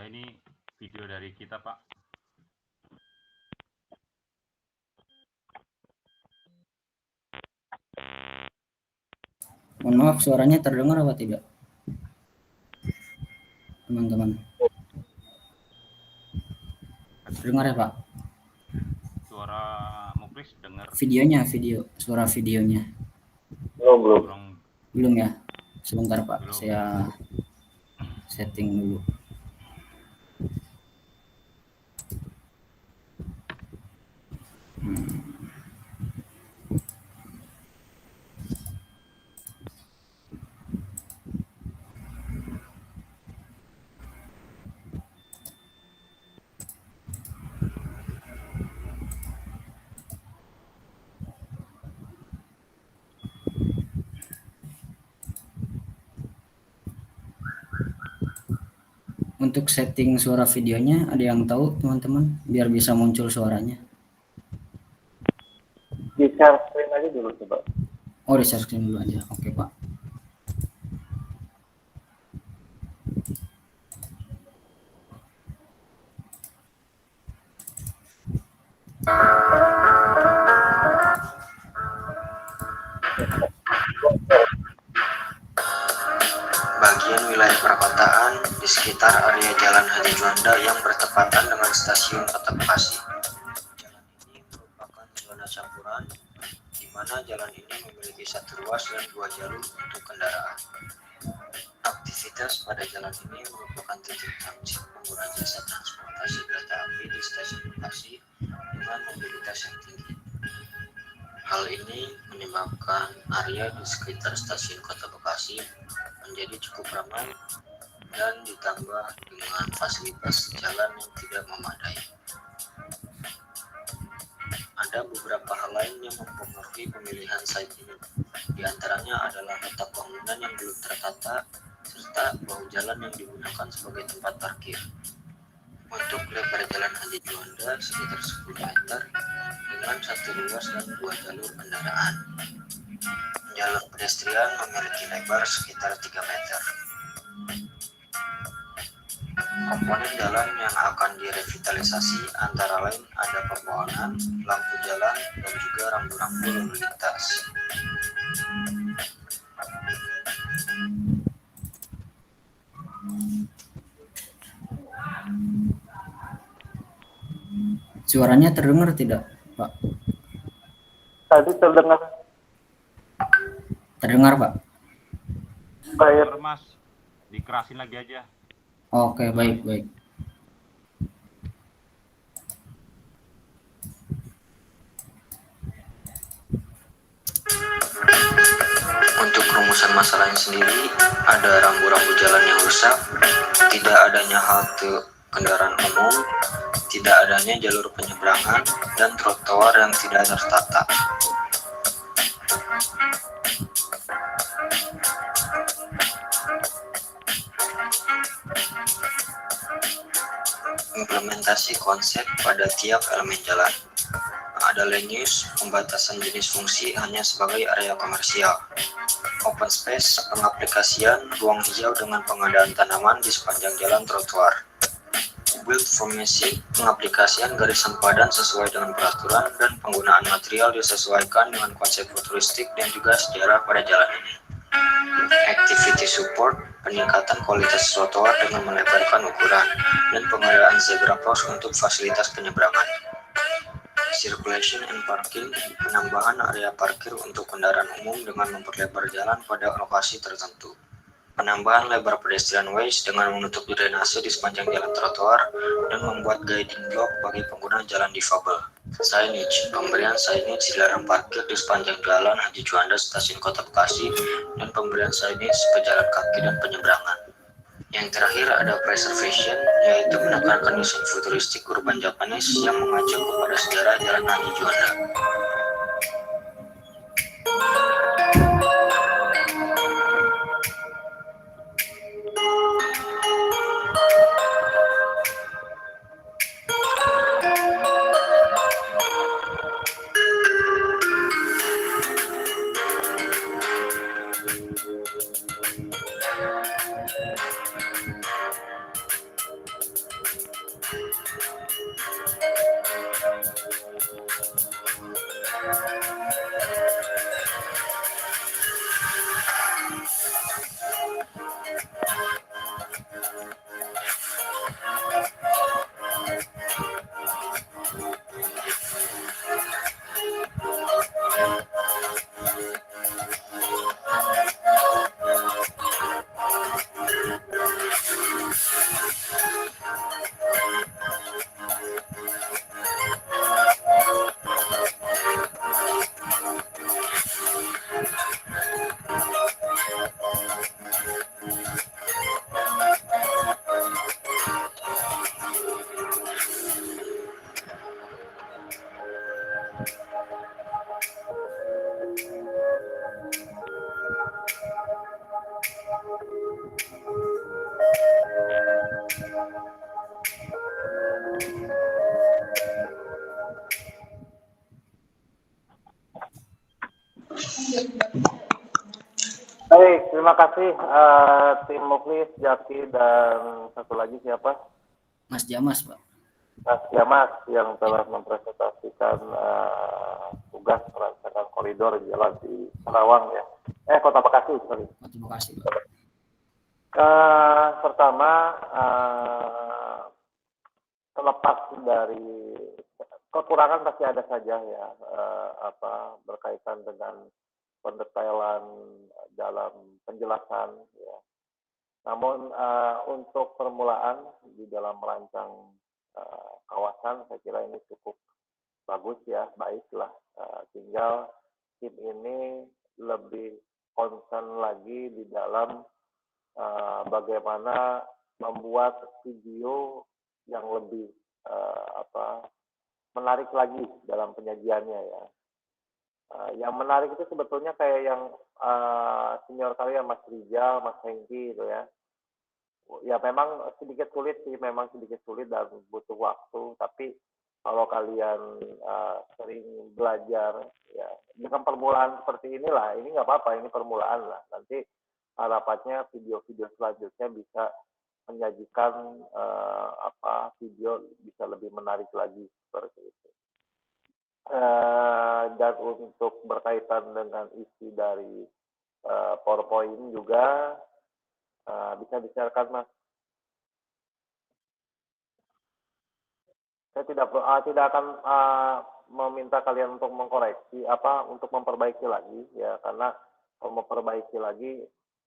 ini video dari kita, Pak. Mohon maaf, suaranya terdengar apa tidak, teman-teman? Terdengar ya, Pak? Suara Muklis dengar. Suara videonya. Belum. Belum ya? Sebentar, Pak. Belum. Saya setting dulu. Untuk setting suara videonya, ada yang tahu, teman-teman? Biar bisa muncul suaranya. Di share screen aja dulu coba. Oh, di share screen dulu aja. Oke, Pak. Bagian wilayah perkotaan di sekitar area Jalan Haji Juanda yang bertepatan dengan stasiun Kota Bekasi. Jalan ini merupakan zona campuran, di mana jalan ini memiliki satu ruas dan dua jalur untuk kendaraan. Aktivitas pada jalan ini merupakan titik transit pengguna jasa transportasi kereta api di stasiun Bekasi dengan mobilitas yang tinggi. Hal ini menyebabkan area di sekitar stasiun Kota Bekasi menjadi cukup ramai dan ditambah dengan fasilitas jalan yang tidak memadai. Ada beberapa hal lain yang mempengaruhi pemilihan site ini. Di antaranya adalah letak bangunan yang belum tertata serta bahu jalan yang digunakan sebagai tempat parkir. Untuk lebar jalan Haji Juanda sekitar 10 meter dengan satu ruas dan dua jalur kendaraan. Jalur pedestrian memiliki lebar sekitar 3 meter. Komponen jalan yang akan direvitalisasi antara lain ada pepohonan, lampu jalan, dan juga rambu-rambu lalu lintas. Suaranya terdengar tidak, Pak? Tadi terdengar Terdengar, Pak? kayak Bener, Mas. Dikerasin lagi aja. Oke, baik. Untuk rumusan masalahnya sendiri, ada rambu-rambu jalan yang rusak, tidak adanya halte kendaraan umum, tidak adanya jalur penyeberangan, dan trotoar yang tidak tertata. Implementasi konsep pada tiap elemen jalan. Ada land use, pembatasan jenis fungsi hanya sebagai area komersial. Open space, pengaplikasian ruang hijau dengan pengadaan tanaman di sepanjang jalan trotoar. Build formation, pengaplikasian garis sempadan sesuai dengan peraturan dan penggunaan material disesuaikan dengan konsep futuristik dan juga sejarah pada jalan ini. Activity support, peningkatan kualitas trotoar dengan melebarkan ukuran dan pengadaan zebra cross untuk fasilitas penyeberangan. Circulation and parking, penambahan area parkir untuk kendaraan umum dengan memperlebar jalan pada lokasi tertentu. Penambahan lebar pedestrian ways dengan menutup drainase di sepanjang jalan trotoar dan membuat guiding block bagi pengguna jalan difabel. Signage, pemberian signage dilarang parkir di sepanjang jalan Haji Juanda Stasiun Kota Bekasi dan pemberian signage pejalan kaki dan penyeberangan. Yang terakhir ada preservation, yaitu menekankan desain futuristik urban Japanese yang mengacu kepada sejarah jalan Haji Juanda. terima kasih tim Muklis, Jaki, dan satu lagi siapa? Mas Jamas, Pak. Mas Jamas yang telah mempresentasikan tugas perancangan koridor jalan di Karawang ya. Kota Bekasi, sorry. Terima kasih, Pak. Pertama, terlepas dari kekurangan pasti ada saja ya, berkaitan dengan pendetailan dalam penjelasan ya. Namun untuk permulaan di dalam merancang kawasan saya kira ini cukup bagus ya, baiklah. Tinggal tim ini lebih concern lagi di dalam bagaimana membuat video yang lebih menarik lagi dalam penyajiannya ya. Yang menarik itu sebetulnya kayak yang senior kalian Mas Rijal, Mas Hengki gitu ya. Ya memang sedikit sulit sih, memang sedikit sulit dan butuh waktu. Tapi kalau kalian sering belajar ya dengan permulaan seperti inilah, ini nggak apa-apa, ini permulaan lah. Nanti harapannya video-video selanjutnya bisa menyajikan video bisa lebih menarik lagi seperti itu. Dan untuk berkaitan dengan isi dari PowerPoint juga bisa disiarkan, Mas. Saya tidak akan meminta kalian untuk mengkoreksi untuk memperbaiki lagi ya, karena kalau memperbaiki lagi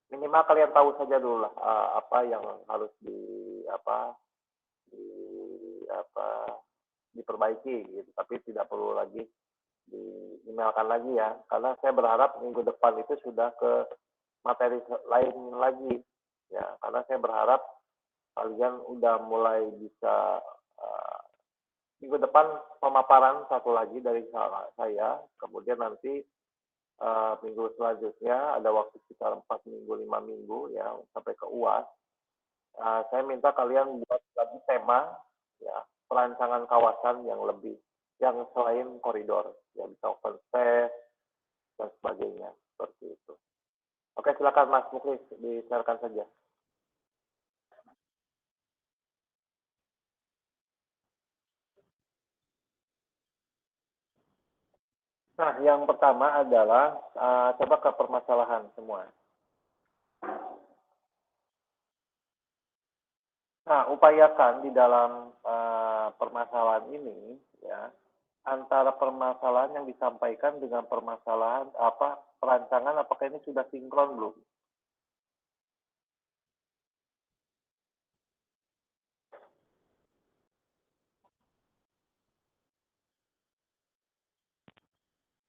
minimal kalian tahu saja dulu lah apa yang harus diperbaiki gitu, tapi tidak perlu lagi di-emailkan lagi ya, karena saya berharap minggu depan itu sudah ke materi lain lagi ya, karena saya berharap kalian udah mulai bisa minggu depan pemaparan satu lagi dari saya, kemudian nanti minggu selanjutnya ada waktu sekitar 4 minggu 5 minggu ya sampai ke UAS. Saya minta kalian buat lagi tema ya, perancangan kawasan yang selain koridor, yang bisa open space dan sebagainya seperti itu. Oke, silakan Mas Muklis, disiarkan saja. Nah, yang pertama adalah coba ke permasalahan semua. Nah, upayakan di dalam permasalahan ini ya, antara permasalahan yang disampaikan dengan permasalahan perancangan, apakah ini sudah sinkron belum?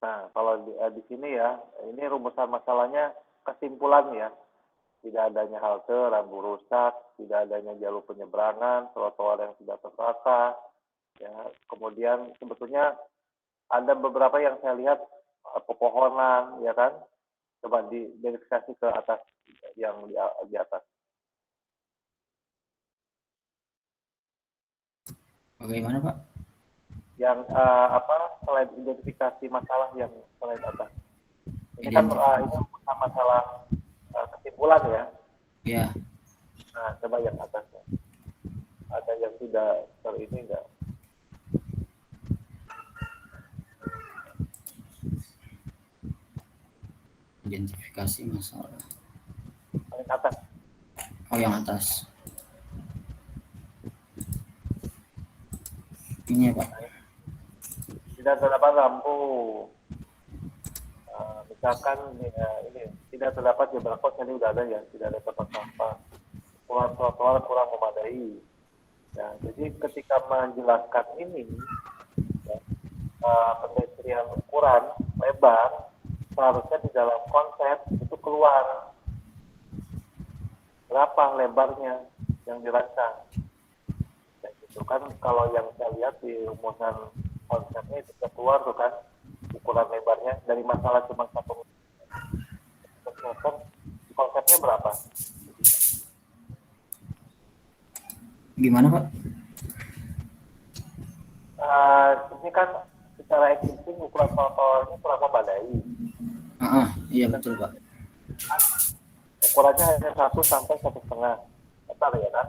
Nah, kalau di sini ya, ini rumusan masalahnya kesimpulan ya. Tidak adanya halte, rambu rusak, tidak adanya jalur penyeberangan, trotoar yang tidak tertata. Ya, kemudian sebetulnya ada beberapa yang saya lihat pepohonan, ya kan? Coba diverifikasi ke atas, yang di atas. Bagaimana, Pak? Yang selain identifikasi masalah yang selain atas. Ini kan ini masalah kesimpulan ya. Ya. Nah, coba yang atasnya. Ada yang tidak ini enggak? Identifikasi masalah. Paling atas. Oh, yang atas. Ini ya, Pak. Tidak terdapat lampu. Misalkan ini tidak terdapat jembatan pos, ini udah ada ya, tidak ada tempat sampah, trotoar kurang memadai. Ya, jadi ketika menjelaskan ini, ya, pedestrian ukuran lebar seharusnya di dalam konsep itu keluar berapa lebarnya yang dirancang. Ya, itu kan kalau yang saya lihat di rumusan konsepnya itu keluar tuh kan ukuran lebarnya dari masalah cuma 1 meter, konsepnya berapa? Gimana, Pak? Ini kan secara existing ukuran trotoarnya kurang memadai. Iya betul, Pak. ukurannya hanya 1 sampai 1,5 meter ya kan?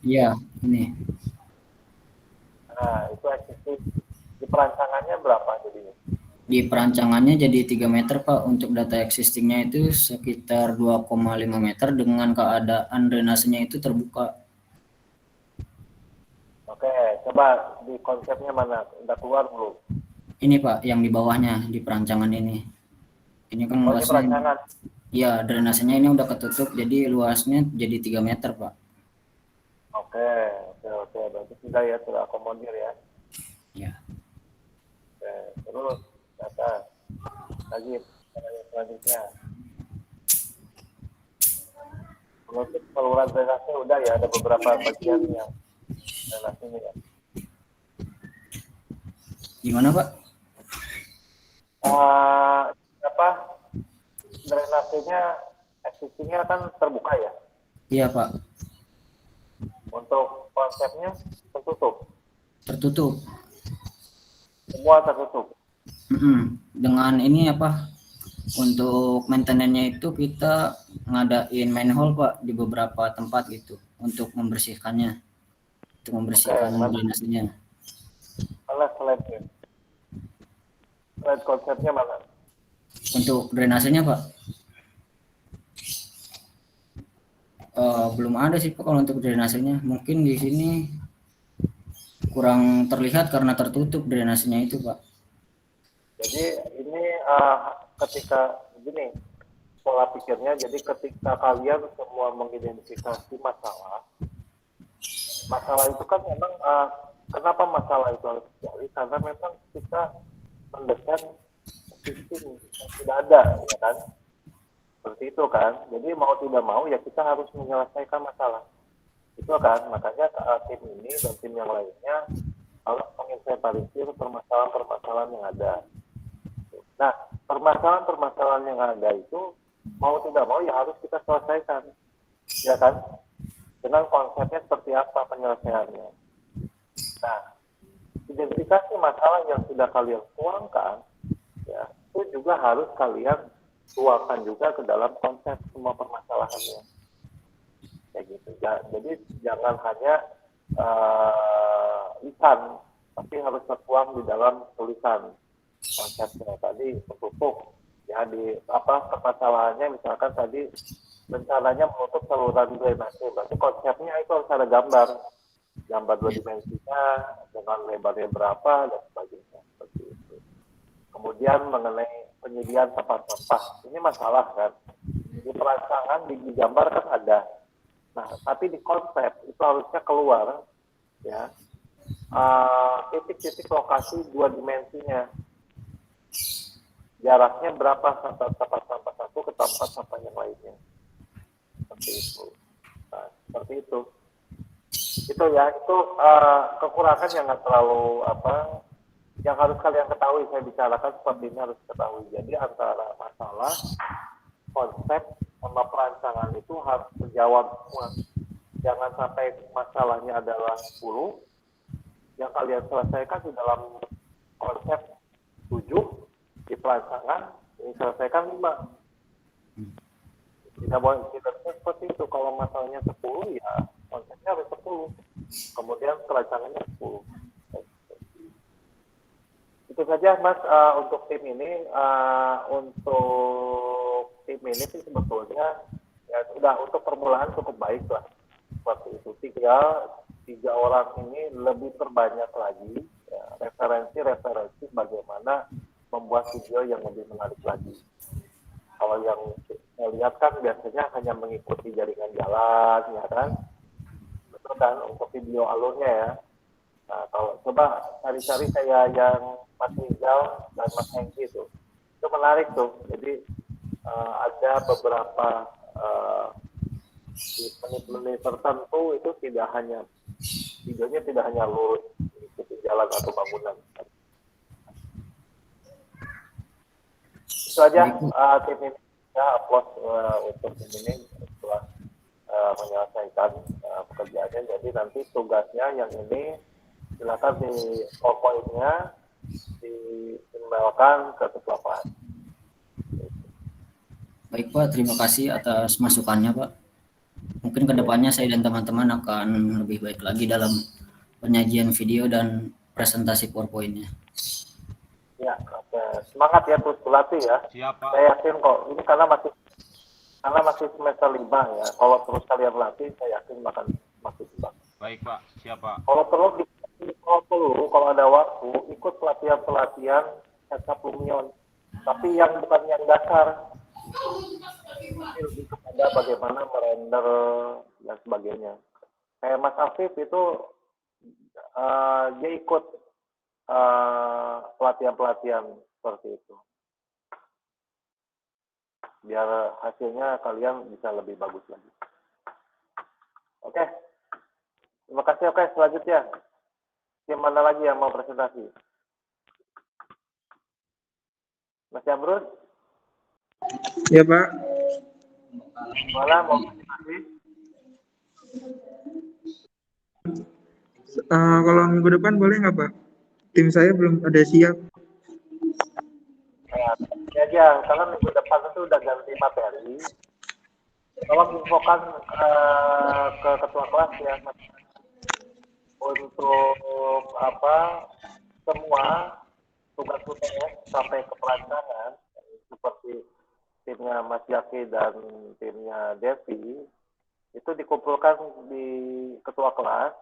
Iya, ini. Nah, itu existing di perancangannya berapa jadinya? Di perancangannya jadi 3 meter Pak, untuk data existingnya itu sekitar 2,5 meter dengan keadaan drainasenya itu terbuka. Oke, coba di konsepnya mana? Udah keluar belum? Ini Pak, yang di bawahnya di perancangan ini. Ini kan Oh, ini luasnya, perancangan. ya drainasenya ini udah ketutup, jadi luasnya jadi 3 meter Pak. Oke. Berarti sudah ya, terakomodir ya. Ya. Oke, terus data lagi pertanyaan selanjutnya. Menutup saluran drainase udah ya, ada beberapa bagian yang drainase ini ya. Gimana Pak? Apa drainasenya existingnya kan terbuka ya. Iya Pak, Untuk konsepnya tertutup, tertutup. semua tertutup. Dengan ini apa? Untuk maintenance-nya itu kita ngadain manhole Pak di beberapa tempat gitu untuk membersihkannya, untuk membersihkan drainasenya. Mana slide-nya? Slide konsepnya mana? Untuk drainasenya Pak, belum ada sih Pak kalau untuk drainasenya. Mungkin di sini kurang terlihat karena tertutup drainasenya itu Pak. Jadi ini ketika begini pola pikirnya, jadi ketika kalian semua mengidentifikasi masalah itu kan memang kenapa masalah itu harus terjadi, karena memang kita mendesain sistem yang tidak ada, ya kan? Seperti itu kan. Jadi mau tidak mau ya kita harus menyelesaikan masalah itu kan. Makanya tim ini dan tim yang lainnya harus menginventarisir permasalahan-permasalahan yang ada. Nah, permasalahan-permasalahan yang ada itu mau tidak mau ya harus kita selesaikan, ya kan? Dengan konsepnya seperti apa penyelesaiannya. Nah, identifikasi masalah yang sudah kalian tuangkan, ya, itu juga harus kalian tuangkan juga ke dalam konsep semua permasalahannya. Kayak gitu. Ya, jadi jangan hanya lisan, tapi harus tertuang di dalam tulisan. Konsepnya tadi tertutup ya, di apa permasalahannya, misalkan tadi rencananya menutup saluran drainase, berarti konsepnya itu harus ada gambar 2 dimensinya dengan lebarnya berapa dan sebagainya, seperti itu. Kemudian mengenai penyediaan tempat sampah, ini masalah kan, di perancangan di gambar kan ada, nah tapi di konsep itu harusnya keluar ya titik-titik lokasi 2 dimensinya, jaraknya berapa tempat sampah satu ke tempat sampah yang lainnya, seperti itu. Nah, seperti itu ya, itu kekurangan yang nggak terlalu apa, yang harus kalian ketahui. Saya bicarakan seperti ini harus ketahui. Jadi antara masalah konsep sama perancangan itu harus terjawab semua. Jangan sampai masalahnya adalah 10 yang kalian selesaikan di dalam konsep 7, di perancangan ini selesaikan 5. Tidak boleh tidak seperti itu. Kalau masalahnya 10 ya konsepnya harus 10, kemudian perancangannya 10. Itu saja Mas untuk tim ini. Untuk tim ini sih sebetulnya ya sudah, untuk permulaan cukup baik lah, seperti itu. 3 orang ini lebih perbanyak lagi ya, referensi bagaimana membuat video yang lebih menarik lagi. Kalau yang saya lihat kan biasanya hanya mengikuti jaringan jalan, ya kan? Betul kan, untuk video alurnya ya. Nah, kalau coba cari-cari saya yang Mas Rizal dan Mas Hengki itu menarik tuh. Jadi ada beberapa di menit-menit tertentu itu tidak hanya videonya tidak hanya lurus mengikuti jalan atau bangunan. Itu aja tim ini ya, applause untuk tim ini setelah menyelesaikan pekerjaannya. Jadi nanti tugasnya yang ini silakan di PowerPoint-nya diemailkan ke ketua kelas. Baik Pak, terima kasih atas masukannya Pak. Mungkin kedepannya saya dan teman-teman akan lebih baik lagi dalam penyajian video dan presentasi PowerPoint-nya. Ya, oke. Semangat ya, terus berlatih ya. Siapa? Saya yakin kok, ini karena masih semester 5 ya. Kalau terus kalian latih, saya yakin akan masih bagus. Baik Pak, siapa? Kalau kalau ada waktu, ikut pelatihan Headshot Lumion. Tapi yang bukan yang dasar. Lebih kepada bagaimana merender dan sebagainya. Kayak Mas Afif itu dia ikut pelatihan-pelatihan seperti itu. Biar hasilnya kalian bisa lebih bagus lagi. Oke. Terima kasih. Oke, selanjutnya. Tim mana lagi yang mau presentasi? Mas Jamrud? Ya Pak. Mana mau presentasi? Kalau minggu depan boleh nggak Pak? Tim saya belum ada siap. Ya aja, karena minggu depan itu udah ganti materi. Tolong infokan ke ketua kelas ya, untuk semua tugas UTS sampai ke perancangan seperti timnya Mas Yaki dan timnya Devi itu dikumpulkan di ketua kelas.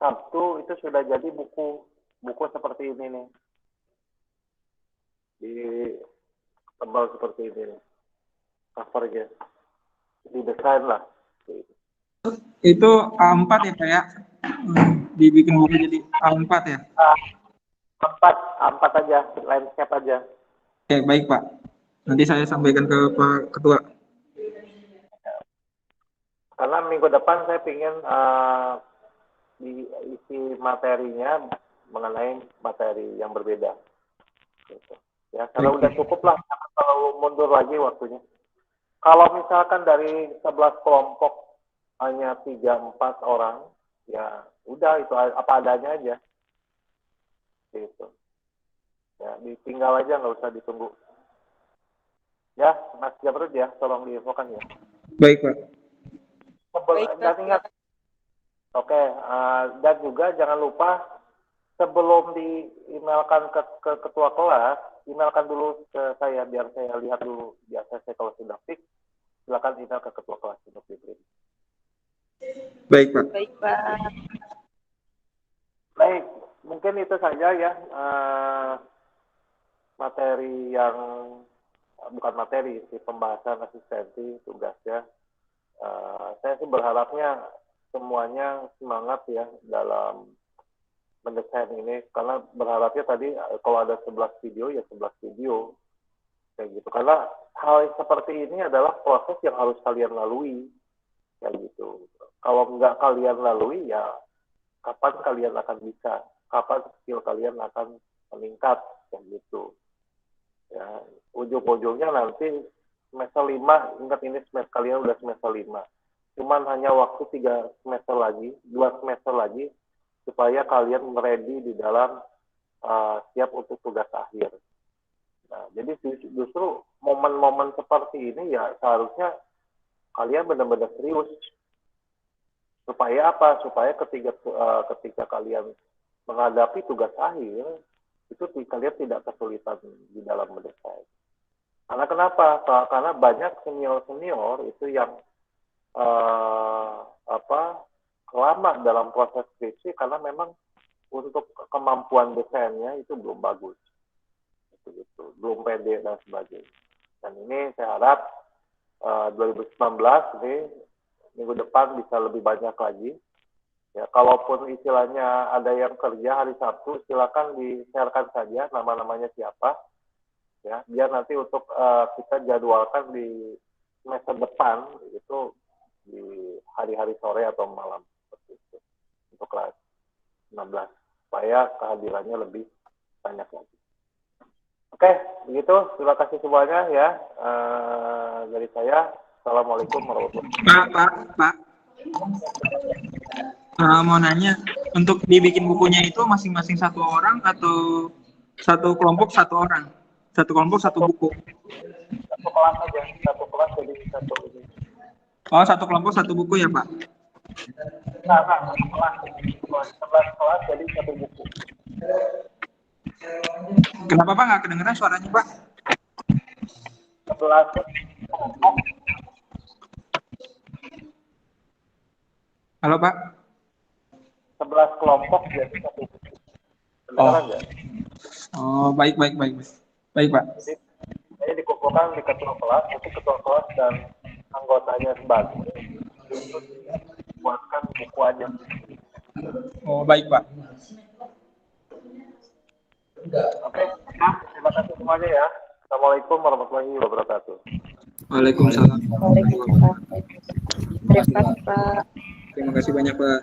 Sabtu itu sudah jadi buku seperti ini nih, di tebal seperti ini nih, covernya didesain lah. Itu A4 ya Pak ya? Dibikin buku jadi A4 ya? A4 aja, landscape aja. Oke, baik Pak. Nanti saya sampaikan ke Pak Ketua. Karena minggu depan saya ingin diisi materinya mengenai materi yang berbeda. Gitu. Ya, karena udah cukup lah, kalau mundur lagi waktunya. Kalau misalkan dari 11 kelompok hanya 3-4 orang, ya udah itu apa adanya aja. Gitu. Ya, ditinggal aja, nggak usah ditunggu. Ya, Mas Jamrud ya, tolong diinfokan ya. Baik Pak. Dan ingat, oke, dan juga jangan lupa sebelum di-emailkan ke ketua kelas, emailkan dulu ke saya biar saya lihat dulu. Biasa saya kalau sudah fix, silakan email ke ketua kelas untuk diberi. Baik Pak. Baik, Pak. Baik, mungkin itu saja ya materi yang bukan materi sih, pembahasan asistensi tugasnya. Saya sih berharapnya semuanya semangat ya dalam mendesain ini, karena berharapnya tadi kalau ada 11 video ya 11 video kayak gitu, karena hal seperti ini adalah proses yang harus kalian lalui kayak gitu. Kalau nggak kalian lalui ya kapan kalian akan bisa, kapan skill kalian akan meningkat kayak gitu ya. Ujung-ujungnya nanti semester 5, ingat ini semester kalian udah semester 5, cuman hanya waktu 3 semester lagi, 2 semester lagi supaya kalian ready di dalam siap untuk tugas akhir. Nah, jadi justru momen-momen seperti ini ya seharusnya kalian benar-benar serius. Supaya apa? Supaya ketika kalian menghadapi tugas akhir, itu kalian tidak kesulitan di dalam mendesain. Karena kenapa? Karena banyak senior-senior itu yang lama dalam proses skripsi karena memang untuk kemampuan desainnya itu belum bagus, gitu, belum pede dan sebagainya. Dan ini saya harap 2019 ini minggu depan bisa lebih banyak lagi. Ya, kalaupun istilahnya ada yang kerja hari Sabtu, silakan di-sharekan saja nama-namanya siapa. Ya, biar nanti untuk kita jadwalkan di semester depan itu di hari-hari sore atau malam seperti itu untuk kelas 16 supaya kehadirannya lebih banyak lagi. Oke, begitu. Terima kasih semuanya ya dari saya. Assalamualaikum warahmatullahi wabarakatuh. Pak. Mau nanya, untuk dibikin bukunya itu masing-masing satu orang atau satu kelompok satu orang? Satu kelompok satu buku? satu kelas aja, satu kelas jadi satu ini. Oh, satu kelompok satu buku ya, Pak? Nah, satu kelas, 11 kelas jadi satu buku. Kenapa Pak nggak kedengeran suaranya, Pak? 11 kelompok. Halo, Pak? 11 kelompok jadi satu buku. Kedengeran nggak? Oh, baik. Baik, Pak. Jadi dikumpulkan di ketua kelas, nanti ketua kelas dan anggotanya sebagai buatkan buku aja. Oh, baik, Pak. Oke, nah, terima kasih semuanya ya. Assalamualaikum warahmatullahi wabarakatuh. Waalaikumsalam. Waalaikumsalam. Terima kasih, Pak. Terima kasih banyak, Pak.